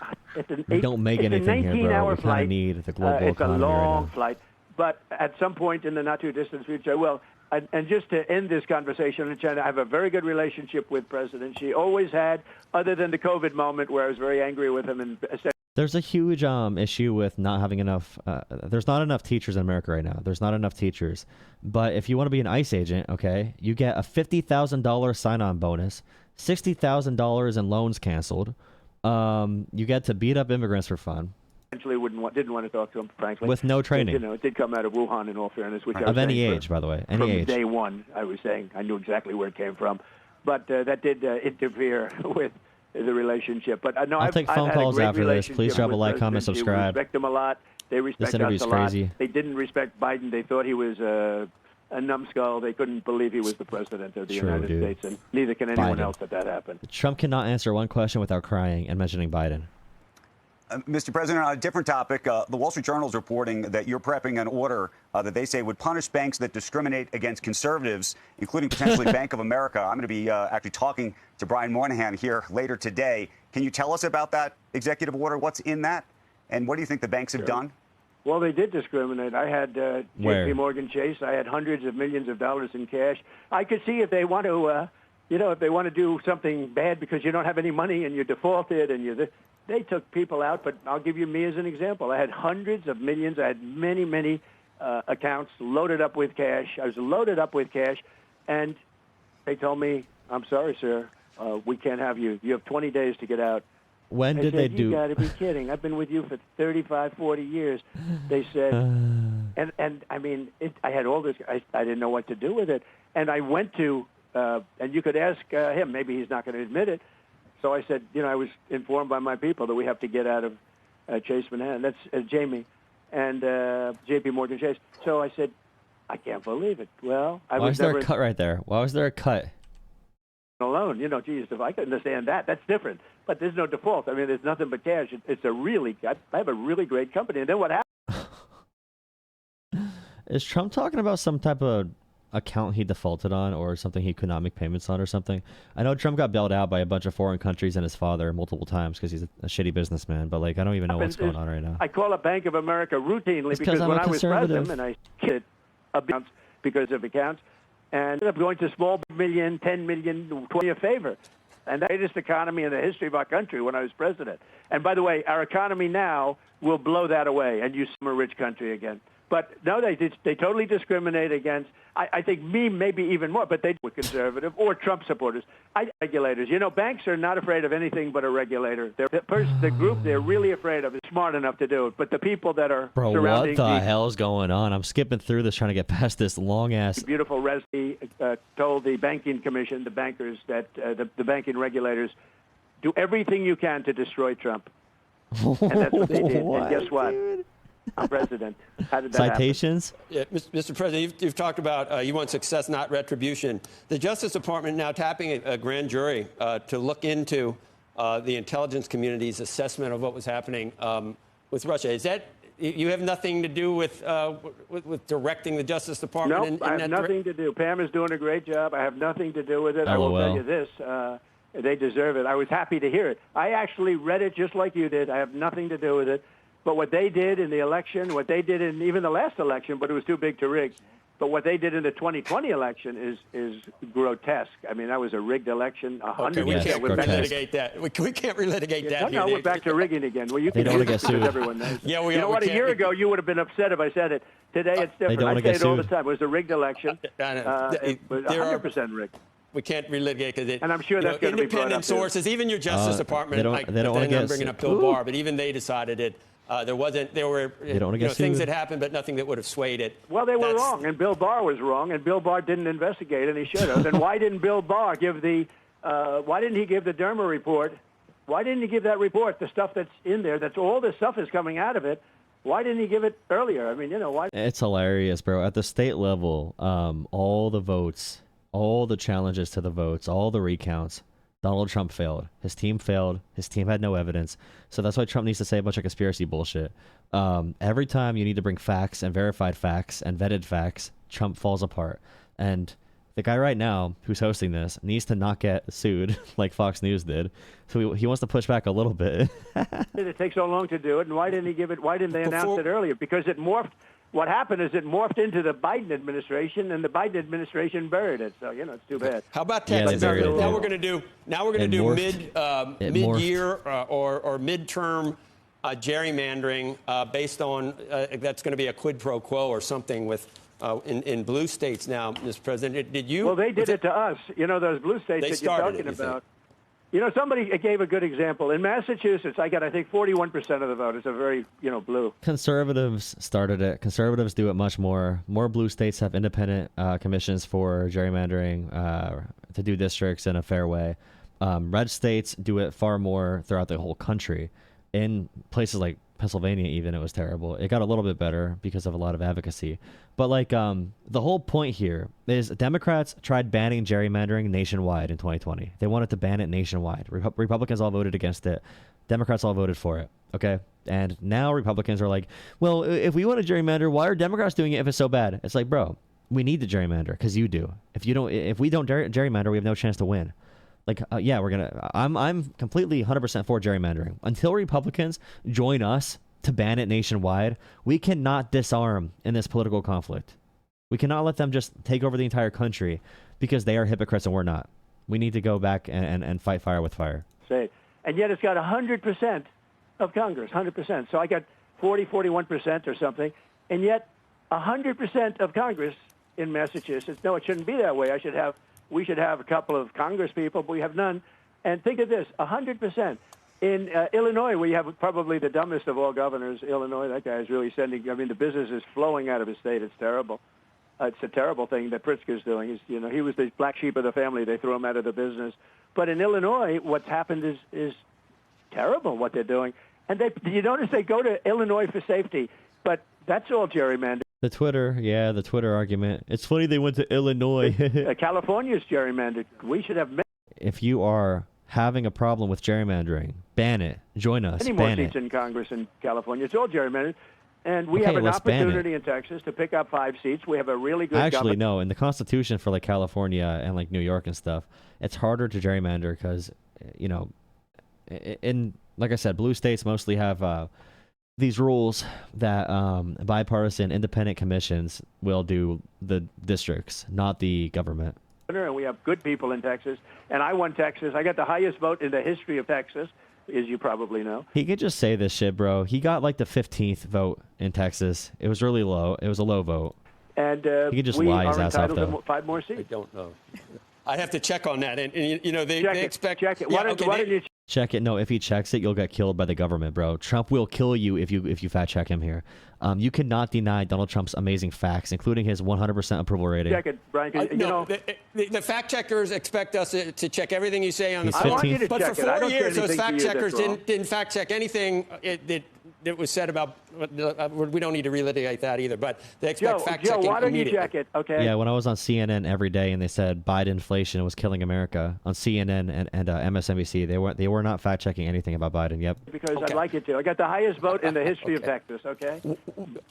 No, We don't make anything here, bro. We kind of need the global it's economy a long right now. flight. But at some point in the not-too-distant future, well, and just to end this conversation on China, I have a very good relationship with President Xi. Always had, other than the COVID moment where I was very angry with him. And there's a huge issue with not having enough. There's not enough teachers in America right now. There's not enough teachers. But if you want to be an ICE agent, okay, you get a $50,000 sign-on bonus, $60,000 in loans canceled. You get to beat up immigrants for fun. Eventually didn't want to talk to him, frankly. With no training. You know, it did come out of Wuhan, in all fairness. Which I was of any saying age, by the way. Any from age. Day one, I was saying. I knew exactly where it came from. But that did interfere with the relationship. But no, I'll take phone calls after this. Please drop a like, comment, subscribe. We respect him a lot. They respect us a lot. Crazy. They didn't respect Biden. They thought he was a numbskull. They couldn't believe he was the president of the United States. And neither can anyone else that happened. Trump cannot answer one question without crying and mentioning Biden. Mr. President, on a different topic, the Wall Street Journal is reporting that you're prepping an order that they say would punish banks that discriminate against conservatives, including potentially Bank of America. I'm going to be actually talking to Brian Moynihan here later today. Can you tell us about that executive order? What's in that? And what do you think the banks have done? Well, they did discriminate. I had J.P. Morgan Chase. I had hundreds of millions of dollars in cash. I could see if they want to, if they want to do something bad because you don't have any money and you defaulted and they took people out. But I'll give you me as an example. I had hundreds of millions. I had many, many accounts loaded up with cash. I was loaded up with cash, and they told me, "I'm sorry, sir, we can't have you. You have 20 days to get out." When did they do? You got to be kidding! I've been with you for 35, 40 years. They said, and I mean, I had all this. I didn't know what to do with it, and I went to, and you could ask him. Maybe he's not going to admit it. So I said, I was informed by my people that we have to get out of Chase Manhattan. That's Jamie and J.P. Morgan Chase. So I said, I can't believe it. Well, Why was there a cut right there? Why was there a cut? Alone, geez, if I could understand that, that's different. But there's no default. I mean, there's nothing but cash. It's I have a really great company. And then what happened? Is Trump talking about some type of account he defaulted on or something he could not make payments on or something? I know Trump got bailed out by a bunch of foreign countries and his father multiple times because he's a shitty businessman, but I don't even know what's going on right now. I call up Bank of America routinely because when I was president and I hit accounts because of accounts and ended up going to small million, 10 million, 20 a favor. And the greatest economy in the history of our country when I was president. And by the way, our economy now will blow that away and use a rich country again. But no, they totally discriminate against, I think maybe even more, but they were conservative or Trump supporters. Regulators. Banks are not afraid of anything but a regulator. The group they're really afraid of is smart enough to do it. But the people that are surrounding what the hell's going on? I'm skipping through this trying to get past this long-ass... Beautiful Resnick told the banking commission, the bankers, that the banking regulators do everything you can to destroy Trump. And that's what they did. And guess what? Dude? I'm president. How did that Citations? Yeah, Mr. President, you've talked about you want success, not retribution. The Justice Department now tapping a grand jury to look into the intelligence community's assessment of what was happening with Russia. Is that you have nothing to do with directing the Justice Department? No, I have nothing to do. Pam is doing a great job. I have nothing to do with it. I will tell you this. They deserve it. I was happy to hear it. I actually read it just like you did. I have nothing to do with it. But what they did in the election, what they did in even the last election, but it was too big to rig. But what they did in the 2020 election is grotesque. I mean, that was a rigged election. Okay, we can't relitigate that. We can't relitigate that. No, we're back to rigging again. Well, you they don't want to get sued. Everyone knows. Yeah, we you know what? A year ago, you would have been upset if I said it. Today, it's different. I say it all the time. It was a rigged election. It was 100% rigged. We can't relitigate because and I'm sure that's going to be brought up independent sources, even your Justice Department. They don't want to get. I'm bringing up Bill Barr, but even they decided it. There were things that happened, but nothing that would have swayed it. Well, they were wrong, and Bill Barr was wrong, and Bill Barr didn't investigate, and he should have. And why didn't Bill Barr give why didn't he give the Derma report? Why didn't he give that report, the stuff that's in there, that's all the stuff is coming out of it? Why didn't he give it earlier? I mean, why? It's hilarious, bro. At the state level, all the votes, all the challenges to the votes, all the recounts, Donald Trump failed. His team failed. His team had no evidence. So that's why Trump needs to say a bunch of conspiracy bullshit. Every time you need to bring facts and verified facts and vetted facts, Trump falls apart. And the guy right now who's hosting this needs to not get sued like Fox News did. So he wants to push back a little bit. It takes so long to do it, and why didn't he give it? Why didn't they announce it earlier? Because it morphed. what happened is it morphed into the Biden administration, and the Biden administration buried it. So, it's too bad. How about Yeah, Texas? they buried it. Now we're going to do mid-year or midterm gerrymandering based on that's going to be a quid pro quo or something with in blue states now, Mr. President. Did you? Well, they did it to us. Those blue states that you're talking about. Somebody gave a good example. In Massachusetts, I think 41% of the vote is a very, blue. Conservatives started it. Conservatives do it much more. More blue states have independent commissions for gerrymandering to do districts in a fair way. Red states do it far more throughout the whole country. In places like Pennsylvania, even, it was terrible. It got a little bit better because of a lot of advocacy. But the whole point here is Democrats tried banning gerrymandering nationwide in 2020. They wanted to ban it nationwide. Republicans all voted against it. Democrats all voted for it. Okay. And now Republicans are like, well, if we want to gerrymander, why are Democrats doing it if it's so bad? It's like, bro, we need to gerrymander because you do. If we don't gerrymander, we have no chance to win. I'm completely 100% for gerrymandering. Until Republicans join us to ban it nationwide, we cannot disarm in this political conflict. We cannot let them just take over the entire country because they are hypocrites and we're not. We need to go back and fight fire with fire. And yet it's got 100% of Congress, 100%. So I got 41% or something, and yet 100% of Congress in Massachusetts. No, it shouldn't be that way. We should have a couple of Congress people, but we have none. And think of this, 100%. In Illinois, we have probably the dumbest of all governors. Illinois, that guy is really the business is flowing out of his state. It's terrible. It's a terrible thing that Pritzker's doing. He was the black sheep of the family. They threw him out of the business. But in Illinois, what's happened is terrible, what they're doing. And you notice they go to Illinois for safety, but that's all gerrymandered. The Twitter argument. It's funny they went to Illinois. California's gerrymandered. We should have... If you are having a problem with gerrymandering, ban it. Join us. Any more seats in Congress in California. It's all gerrymandered. And we have an opportunity in Texas to pick up 5 seats. We have a really good Actually, no. In the Constitution for California and New York and stuff, it's harder to gerrymander because, in like I said, blue states mostly have these rules that bipartisan independent commissions will do the districts, not the government. And we have good people in Texas. And I won Texas. I got the highest vote in the history of Texas, as you probably know. He could just say this shit, bro. He got the 15th vote in Texas. It was really low. It was a low vote. And he could just lie his ass off, though. 5 more seats. I don't know. I'd have to check on that. And they expect... Check it. Yeah, why don't you check it? No, if he checks it, you'll get killed by the government, bro. Trump will kill you if you fact check him here. You cannot deny Donald Trump's amazing facts, including his 100% approval rating. Check it, Brian. The fact checkers expect us to check everything you say on the I want you to But check for 4 years, those fact checkers didn't didn't fact check anything that was said about. We don't need to relitigate that either. But they expect fact checking. Joe, why don't you check it? Okay. Yeah, when I was on CNN every day and they said Biden inflation was killing America on CNN and MSNBC, they were not fact checking anything about Biden. Yep. Because I'd like you to. I got the highest vote in the history of Texas. Okay.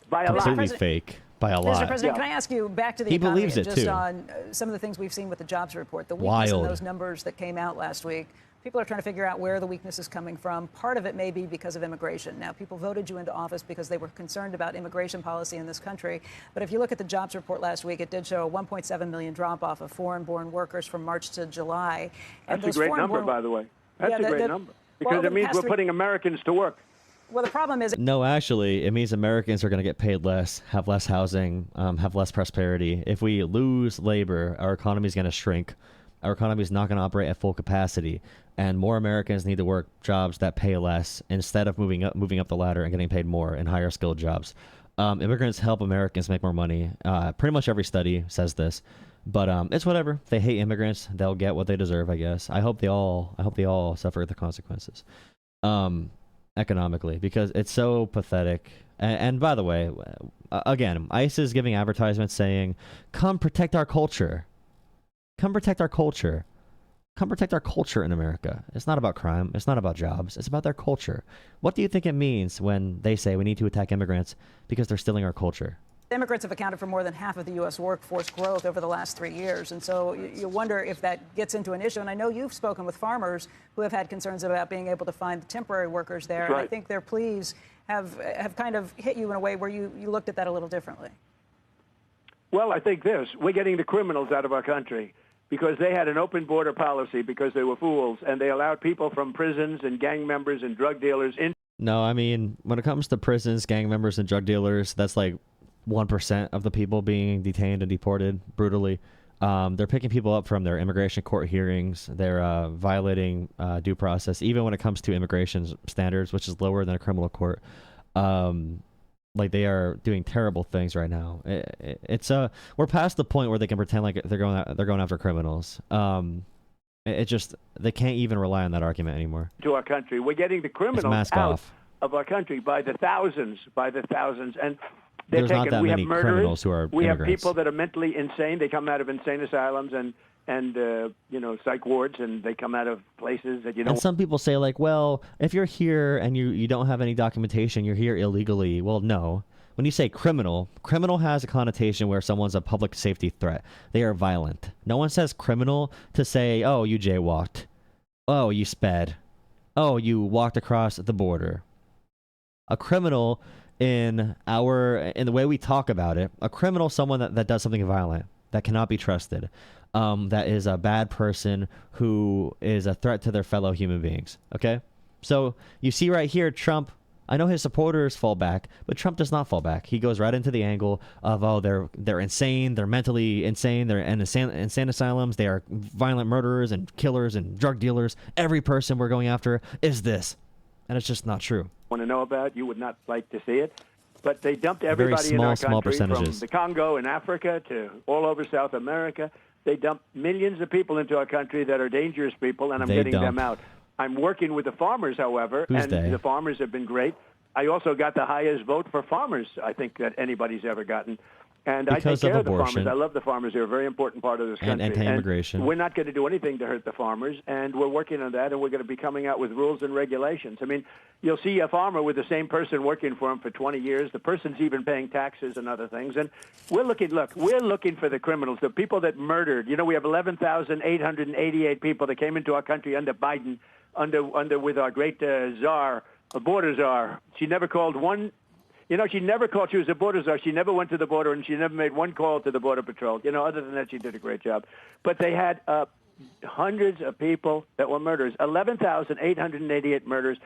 By a lot. Completely fake. By a lot. Mr. President, can I ask you back to the economy? He believes it, too. On some of the things we've seen with the jobs report, the weakness in those numbers that came out last week. People are trying to figure out where the weakness is coming from. Part of it may be because of immigration. Now, people voted you into office because they were concerned about immigration policy in this country. But if you look at the jobs report last week, it did show a 1.7 million drop-off of foreign-born workers from March to July. And that's a great number, by the way. That's a great number. Because it means we're putting Americans to work. Well, the problem is... No, actually, it means Americans are going to get paid less, have less housing, have less prosperity. If we lose labor, our economy is going to shrink. Our economy is not going to operate at full capacity, and more Americans need to work jobs that pay less instead of moving up the ladder and getting paid more in higher skilled jobs. Immigrants help Americans make more money. Pretty much every study says this, but it's whatever. They hate immigrants. They'll get what they deserve, I guess. I hope they all suffer the consequences, economically, because it's so pathetic. And by the way, again, ICE is giving advertisements saying, "Come protect our culture." Come protect our culture. Come protect our culture in America. It's not about crime. It's not about jobs. It's about their culture. What do you think it means when they say we need to attack immigrants because they're stealing our culture? Immigrants have accounted for more than half of the U.S. workforce growth over the last 3 years. And so you wonder if that gets into an issue. And I know you've spoken with farmers who have had concerns about being able to find the temporary workers there. Right. And I think their pleas have kind of hit you in a way where you looked at that a little differently? Well, I think this. We're getting the criminals out of our country because they had an open border policy because they were fools, and they allowed people from prisons and gang members and drug dealers in. No, I mean, when it comes to prisons, gang members, and drug dealers, that's like 1% of the people being detained and deported brutally. They're picking people up from their immigration court hearings. They're violating due process, even when it comes to immigration standards, which is lower than a criminal court. Like, they are doing terrible things right now. We're past the point where they can pretend like they're going after criminals. They can't even rely on that argument anymore. To our country, we're getting the criminals out of our country by the thousands, and they're There's not that we many have murderers, criminals who are we immigrants. have people that are mentally insane. They come out of insane asylums and psych wards, and they come out of places that you don't. And some people say, like, well, if you're here and you don't have any documentation, you're here illegally. Well, no. When you say criminal has a connotation where someone's a public safety threat. They are violent. No one says criminal to say, oh, you jaywalked. Oh, you sped. Oh, you walked across the border. A criminal, in the way we talk about it, a criminal, someone that does something violent, that cannot be trusted, that is a bad person who is a threat to their fellow human beings. Okay? So you see right here, Trump, I know his supporters fall back, but Trump does not fall back. He goes right into the angle of, oh, they're insane, they're mentally insane, they're in insane asylums, they are violent murderers and killers and drug dealers. Every person we're going after is this. And it's just not true. Want to know about, you would not like to see it, but they dumped everybody in our country, from the Congo in Africa to all over South America. They dumped millions of people into our country that are dangerous people, and I'm getting them out. I'm working with the farmers, however, the farmers have been great. I also got the highest vote for farmers, I think, that anybody's ever gotten. And because I take care of the abortion. farmers. I love the farmers. They're a very important part of this country. And anti-immigration. And we're not going to do anything to hurt the farmers, and we're working on that, and we're going to be coming out with rules and regulations. I mean, you'll see a farmer with the same person working for him for 20 years. The person's even paying taxes and other things. And we're looking for the criminals, the people that murdered. You know, we have 11,888 people that came into our country under Biden, with our great czar, a border czar. She never called one. You know, she was a border czar. She never went to the border, and she never made one call to the Border Patrol. You know, other than that, she did a great job. But they had hundreds of people that were murderers, 11,888 murders,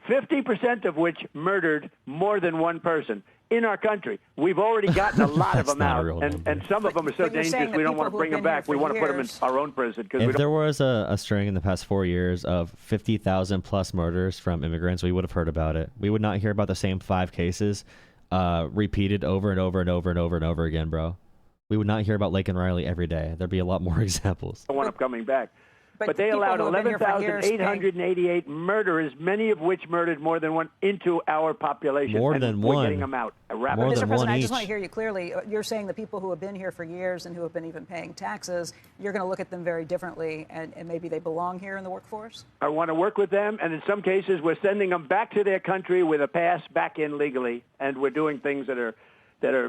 50% of which murdered more than one person in our country. We've already gotten a lot of them out, and some of them are so dangerous we don't want to bring them back. We want to put them in our own prison. If there was a string in the past 4 years of 50,000 plus murders from immigrants, we would have heard about it. We would not hear about the same 5 cases repeated over and over and over and over and over again, bro. We would not hear about Lake and Riley every day. There'd be a lot more examples. I want them coming back. But they allowed 11,888 murderers, many of which murdered more than one, into our population. More than one. We're getting them out. More Mr. than President, one I each. just want to hear you clearly. You're saying the people who have been here for years and who have been even paying taxes, you're going to look at them very differently, and maybe they belong here in the workforce? I want to work with them, and in some cases we're sending them back to their country with a pass back in legally, and we're doing things that are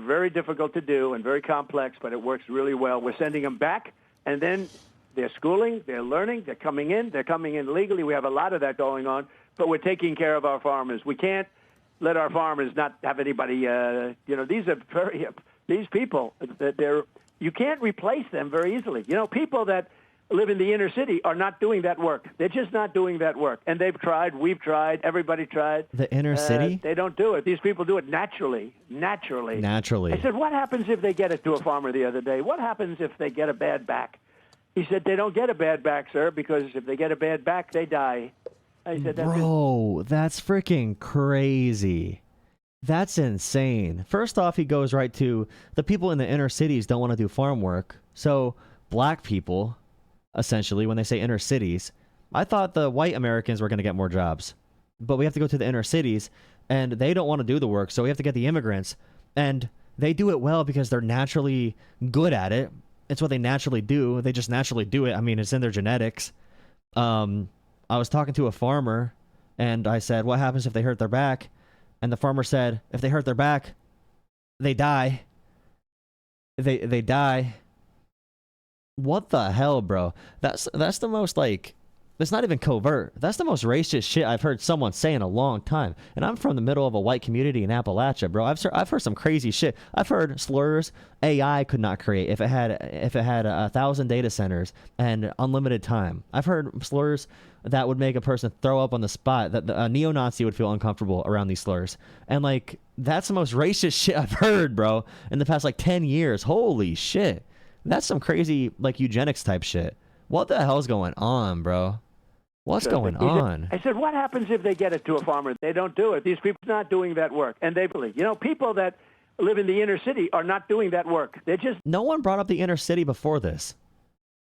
very difficult to do and very complex, but it works really well. We're sending them back, and then they're schooling, they're learning, they're coming in legally. We have a lot of that going on, but we're taking care of our farmers. We can't let our farmers not have anybody, these people, you can't replace them very easily. You know, people that live in the inner city are not doing that work. They're just not doing that work. And they've tried, we've tried, everybody tried. The inner city? They don't do it. These people do it naturally. I said, what happens if they get it to a farmer the other day? What happens if they get a bad back? He said, they don't get a bad back, sir, because if they get a bad back, they die. I said, bro, that's freaking crazy. That's insane. First off, he goes right to the people in the inner cities don't want to do farm work. So black people, essentially, when they say inner cities, I thought the white Americans were going to get more jobs. But we have to go to the inner cities, and they don't want to do the work, so we have to get the immigrants. And they do it well because they're naturally good at it. It's what they naturally do. They just naturally do it. I mean, it's in their genetics. I was talking to a farmer, and I said, what happens if they hurt their back? And the farmer said, if they hurt their back, they die. They die. What the hell, bro? That's the most, like, It's not even covert. That's the most racist shit I've heard someone say in a long time. And I'm from the middle of a white community in Appalachia, bro. I've heard some crazy shit. I've heard slurs AI could not create if it had 1,000 data centers and unlimited time. I've heard slurs that would make a person throw up on the spot. That a neo-Nazi would feel uncomfortable around these slurs. And like that's the most racist shit I've heard, bro, in the past like 10 years. Holy shit. That's some crazy like eugenics type shit. What the hell's going on, bro? What's going on? I said, what happens if they get it to a farmer? They don't do it. These people are not doing that work. And they believe, people that live in the inner city are not doing that work. They're just... No one brought up the inner city before this.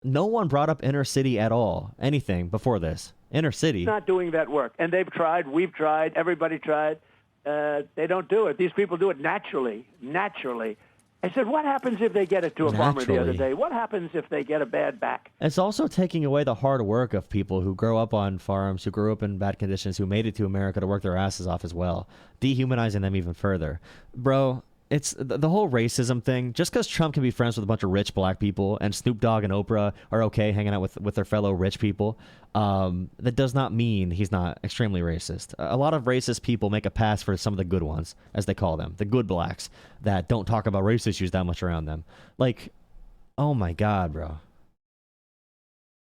No one brought up inner city at all. Anything before this. Inner city. Not doing that work. And they've tried. We've tried. Everybody tried. They don't do it. These people do it naturally. Naturally. I said, what happens if they get it to a farmer the other day? What happens if they get a bad back? It's also taking away the hard work of people who grow up on farms, who grew up in bad conditions, who made it to America to work their asses off as well, dehumanizing them even further. Bro, it's the whole racism thing. Just because Trump can be friends with a bunch of rich black people and Snoop Dogg and Oprah are okay hanging out with their fellow rich people, that does not mean he's not extremely racist. A lot of racist people make a pass for some of the good ones, as they call them, the good blacks that don't talk about race issues that much around them. Like, oh my God, bro.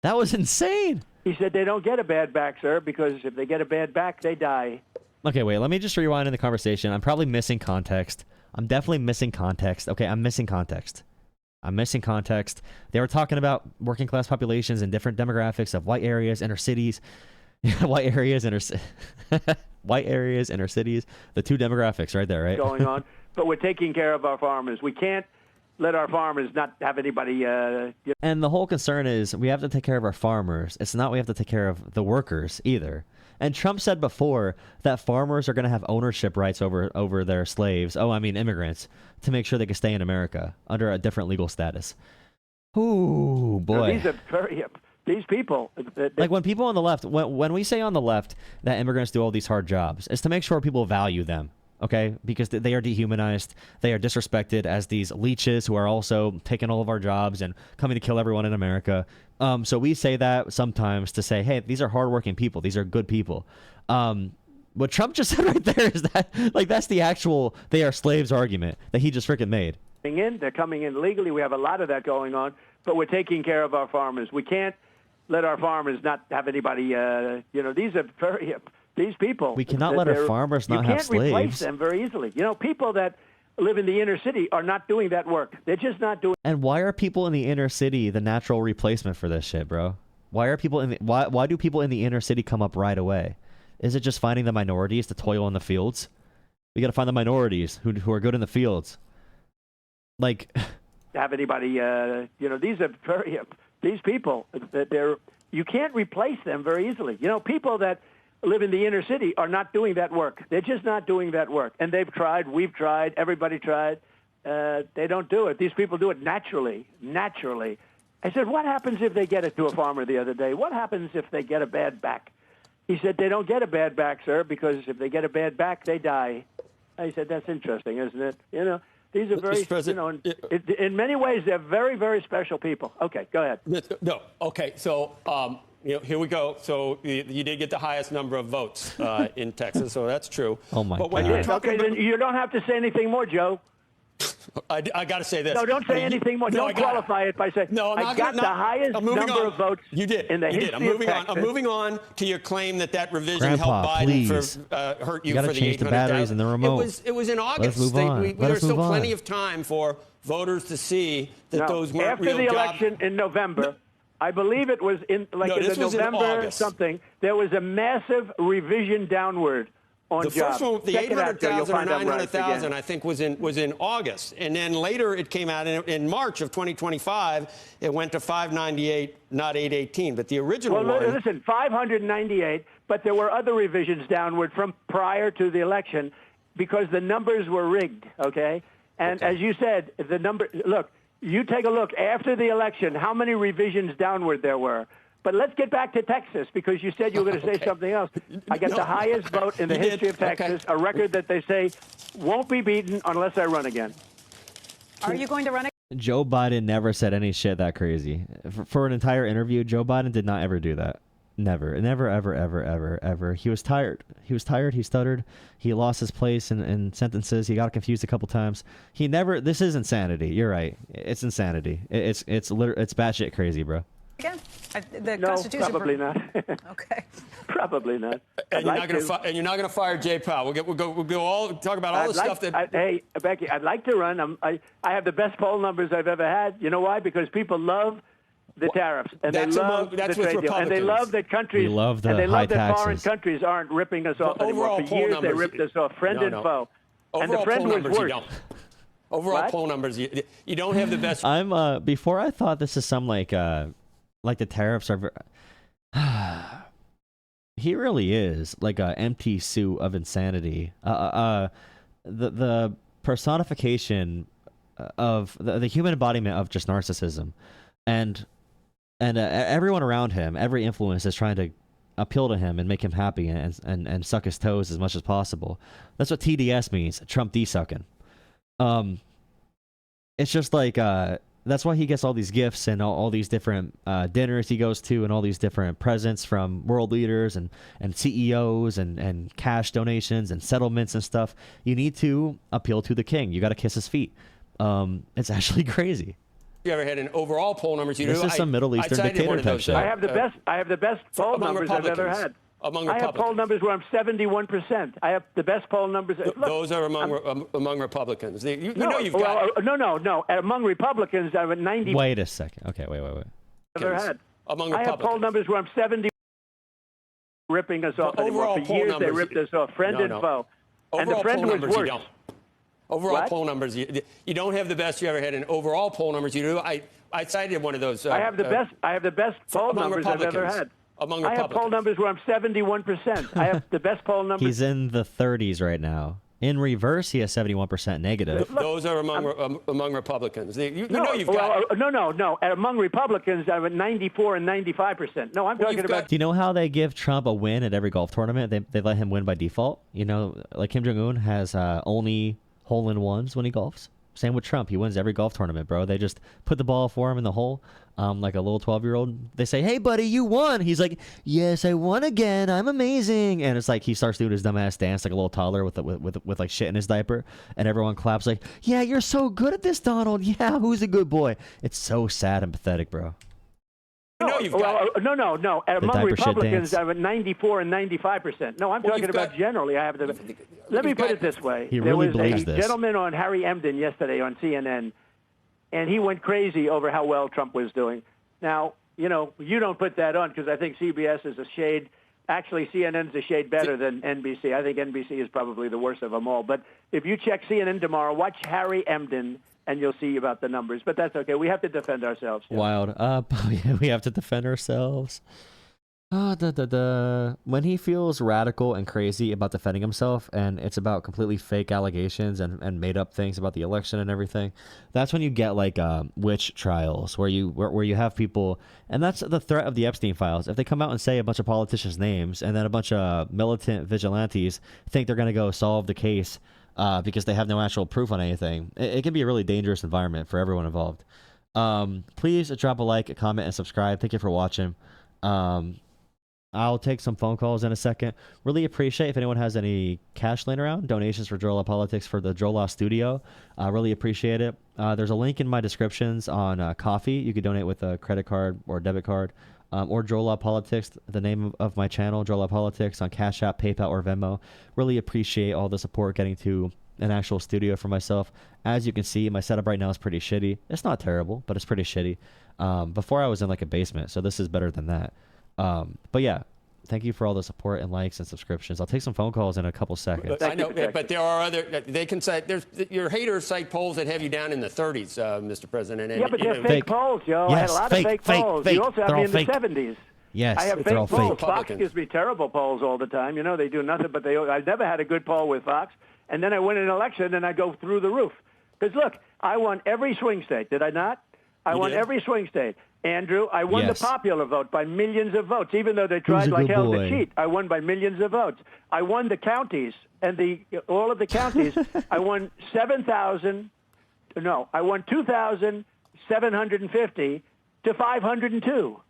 That was insane. He said they don't get a bad back, sir, because if they get a bad back, they die. Okay, wait, let me just rewind in the conversation. I'm probably missing context. I'm definitely missing context. Okay, I'm missing context. They were talking about working class populations and different demographics of white areas, inner cities. White areas, inner cities. The two demographics right there, right? Going on. But we're taking care of our farmers. We can't let our farmers not have anybody... And the whole concern is we have to take care of our farmers. It's not we have to take care of the workers either. And Trump said before that farmers are going to have ownership rights over their slaves. Oh, I mean immigrants, to make sure they can stay in America under a different legal status. Ooh, boy. These people... like when people on the left, when we say on the left that immigrants do all these hard jobs, it's to make sure people value them. Okay, because they are dehumanized, they are disrespected as these leeches who are also taking all of our jobs and coming to kill everyone in America. So we say that sometimes to say, hey, these are hardworking people, these are good people. What Trump just said right there is that, like, that's the actual they are slaves argument that he just freaking made. They're coming in legally. We have a lot of that going on, but we're taking care of our farmers. We can't let our farmers not have anybody. These are very. These people. We cannot let our farmers not have slaves. You can't replace them very easily. people that live in the inner city are not doing that work. They're just not doing. And why are people in the inner city the natural replacement for this shit, bro? Why are people why do people in the inner city come up right away? Is it just finding the minorities to toil in the fields? We got to find the minorities who are good in the fields. Like, have anybody? These are very. These people that you can't replace them very easily. People that live in the inner city are not doing that work. They're just not doing that work. And they've tried. We've tried. Everybody tried. They don't do it. These people do it naturally. Naturally. I said, what happens if they get it to a farmer the other day? What happens if they get a bad back? He said, they don't get a bad back, sir, because if they get a bad back, they die. I said, that's interesting, isn't it? These are very, in many ways, they're very, very special people. Okay, go ahead. No, okay, so... here we go. So you did get the highest number of votes in Texas, so that's true. Oh, my but when God. Then you don't have to say anything more, Joe. I got to say this. No, don't say anything more. Don't qualify it by saying, I got the highest number of votes in the history of Texas. I'm moving on to your claim that revision Grandpa, helped Biden please. Hurt you gotta for the change the batteries in the remote. It was in August. Let us move on. There's still plenty of time for voters to see that those weren't after the election in November. I believe it was in November something. There was a massive revision downward on jobs. The first one, the 800,000 or 900,000, I think, was in August, and then later it came out in March of 2025. It went to 598, not 818. But the original one. Listen, 598. But there were other revisions downward from prior to the election because the numbers were rigged. Okay, and as you said, the number. Look. You take a look after the election, how many revisions downward there were. But let's get back to Texas because you said you were going to say something else. I got the highest vote in the history of Texas, a record that they say won't be beaten unless I run again. Are you going to run again? Joe Biden never said any shit that crazy. For an entire interview, Joe Biden did not ever do that. Never, ever, ever, ever, ever. He was tired. He stuttered. He lost his place in sentences. He got confused a couple times. He never. This is insanity. You're right. It's insanity. It's batshit crazy, bro. Again, the No, Constitution. probably not. Okay. Probably not. And you're not going to fire Jay Powell. We'll go all talk about all the stuff that. Hey, Becky, I'd like to run. I have the best poll numbers I've ever had. You know why? Because people love the tariffs, and they love the trade deal, and they love that countries, we love the and they high love that taxes. foreign countries aren't ripping us off overall anymore. For poll years, numbers, they ripped us off, friend and foe. Overall And the friend poll was numbers, worse. you don't. Overall poll numbers, you don't have the best. I'm before I thought this is some like the tariffs are. He really is like a empty suit of insanity. The personification of the human embodiment of just narcissism, and everyone around him, every influence is trying to appeal to him and make him happy and suck his toes as much as possible. That's what TDS means, Trump D-sucking. It's just like that's why he gets all these gifts and all these different dinners he goes to and all these different presents from world leaders and CEOs and cash donations and settlements and stuff. You need to appeal to the king. You got to kiss his feet. It's actually crazy. You ever had an overall poll numbers? This is some Middle Eastern dictator type shit. I have the best poll numbers I've ever had. I have poll numbers where I'm 71%. I have the best poll numbers. Look, those are among Republicans. You've got. No. Among Republicans, I'm at 90. Wait a second. Okay, wait. Ever had. Among I have Republicans. poll numbers where I'm 70 ripping us off Overall anymore. For poll years, numbers, they ripped us off, friend and foe. And the Overall friend poll was numbers, worse. you don't. Overall poll numbers, you don't have the best you ever had in overall poll numbers. You do. I cited one of those. I have the best poll numbers I've ever had. Among I have poll numbers where I'm 71%. I have the best poll numbers. He's in the 30s right now. In reverse, he has 71% negative. Those are among Republicans. You've got. No. Among Republicans, I'm at 94 and 95%. No, I'm talking about. Do you know how they give Trump a win at every golf tournament? They let him win by default. You know, like Kim Jong-un has only hole-in-ones when he golfs. Same with Trump. He wins every golf tournament, bro. They just put the ball for him in the hole, like a little 12-year-old. They say, "Hey, buddy, you won." He's like, "Yes, I won again. I'm amazing." And it's like he starts doing his dumbass dance like a little toddler with like shit in his diaper, and everyone claps like, "Yeah, you're so good at this, Donald. Yeah, who's a good boy?" It's so sad and pathetic, bro. No. Among Republicans, I'm at 94 and 95%. No, I'm talking about generally. I have the. Let me put it this way. There was a gentleman on Harry Emden yesterday on CNN, and he went crazy over how well Trump was doing. Now, you don't put that on because I think CBS is a shade. Actually, CNN's a shade better than NBC. I think NBC is probably the worst of them all. But if you check CNN tomorrow, watch Harry Emden, and you'll see about the numbers. But that's okay. We have to defend ourselves. Wild. We have to defend ourselves. When he feels radical and crazy about defending himself, and it's about completely fake allegations and made up things about the election and everything, that's when you get like witch trials where you have people, and that's the threat of the Epstein files. If they come out and say a bunch of politicians' names, and then a bunch of militant vigilantes think they're gonna go solve the case because they have no actual proof on anything, it can be a really dangerous environment for everyone involved. Please drop a like, a comment, and subscribe. Thank you for watching. I'll take some phone calls in a second. Really appreciate if anyone has any cash laying around, donations for Joe Law Politics for the Joe Law Studio. Really appreciate it. There's a link in my descriptions on Coffee. You could donate with a credit card or debit card, or Joe Law Politics, the name of my channel, Joe Law Politics, on Cash App, PayPal, or Venmo. Really appreciate all the support getting to an actual studio for myself. As you can see, my setup right now is pretty shitty. It's not terrible, but it's pretty shitty. Before I was in like a basement, so this is better than that. But yeah, thank you for all the support and likes and subscriptions. I'll take some phone calls in a couple seconds. I know, but there are other. They can cite. Your haters cite polls that have you down in the 30s, Mr. President. And, yeah, but they're fake polls, Joe. Yes, I had a lot of fake polls. You also have me in the 70s. Yes, I have fake polls. Fox gives me terrible polls all the time. You know, they do nothing, but I've never had a good poll with Fox. And then I win an election, and I go through the roof. Because look, I won every swing state. Did I not? I won every swing state. Andrew, I won the popular vote by millions of votes, even though they tried like hell to cheat. I won by millions of votes. I won the counties and all of the counties. I won 2,750 to 502.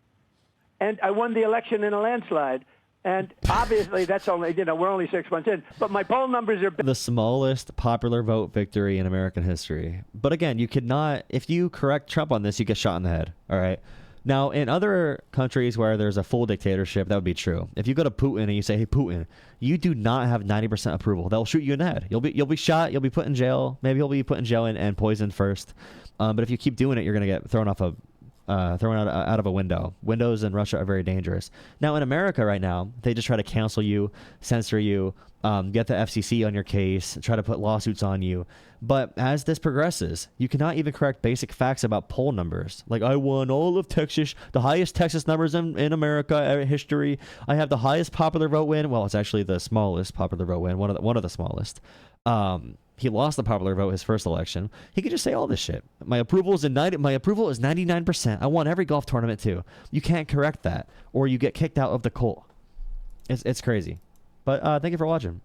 and I won the election in a landslide. And obviously, that's only, we're only 6 months in. But my poll numbers are the smallest popular vote victory in American history. But again, you could not, if you correct Trump on this, you get shot in the head. All right. Now, in other countries where there's a full dictatorship, that would be true. If you go to Putin and you say, "Hey, Putin, you do not have 90% approval," they'll shoot you in the head. You'll be shot. You'll be put in jail. Maybe you'll be put in jail and poisoned first. But if you keep doing it, you're gonna get thrown out of a window. Windows in Russia are very dangerous. Now, in America right now, they just try to cancel you, censor you, get the FCC on your case, try to put lawsuits on you. But as this progresses, you cannot even correct basic facts about poll numbers. Like, I won all of Texas, the highest Texas numbers in America history. I have the highest popular vote win. Well, it's actually the smallest popular vote win, one of the smallest. He lost the popular vote his first election. He could just say all this shit. My approval is 99%. I won every golf tournament too. You can't correct that, or you get kicked out of the cult. It's crazy. But thank you for watching.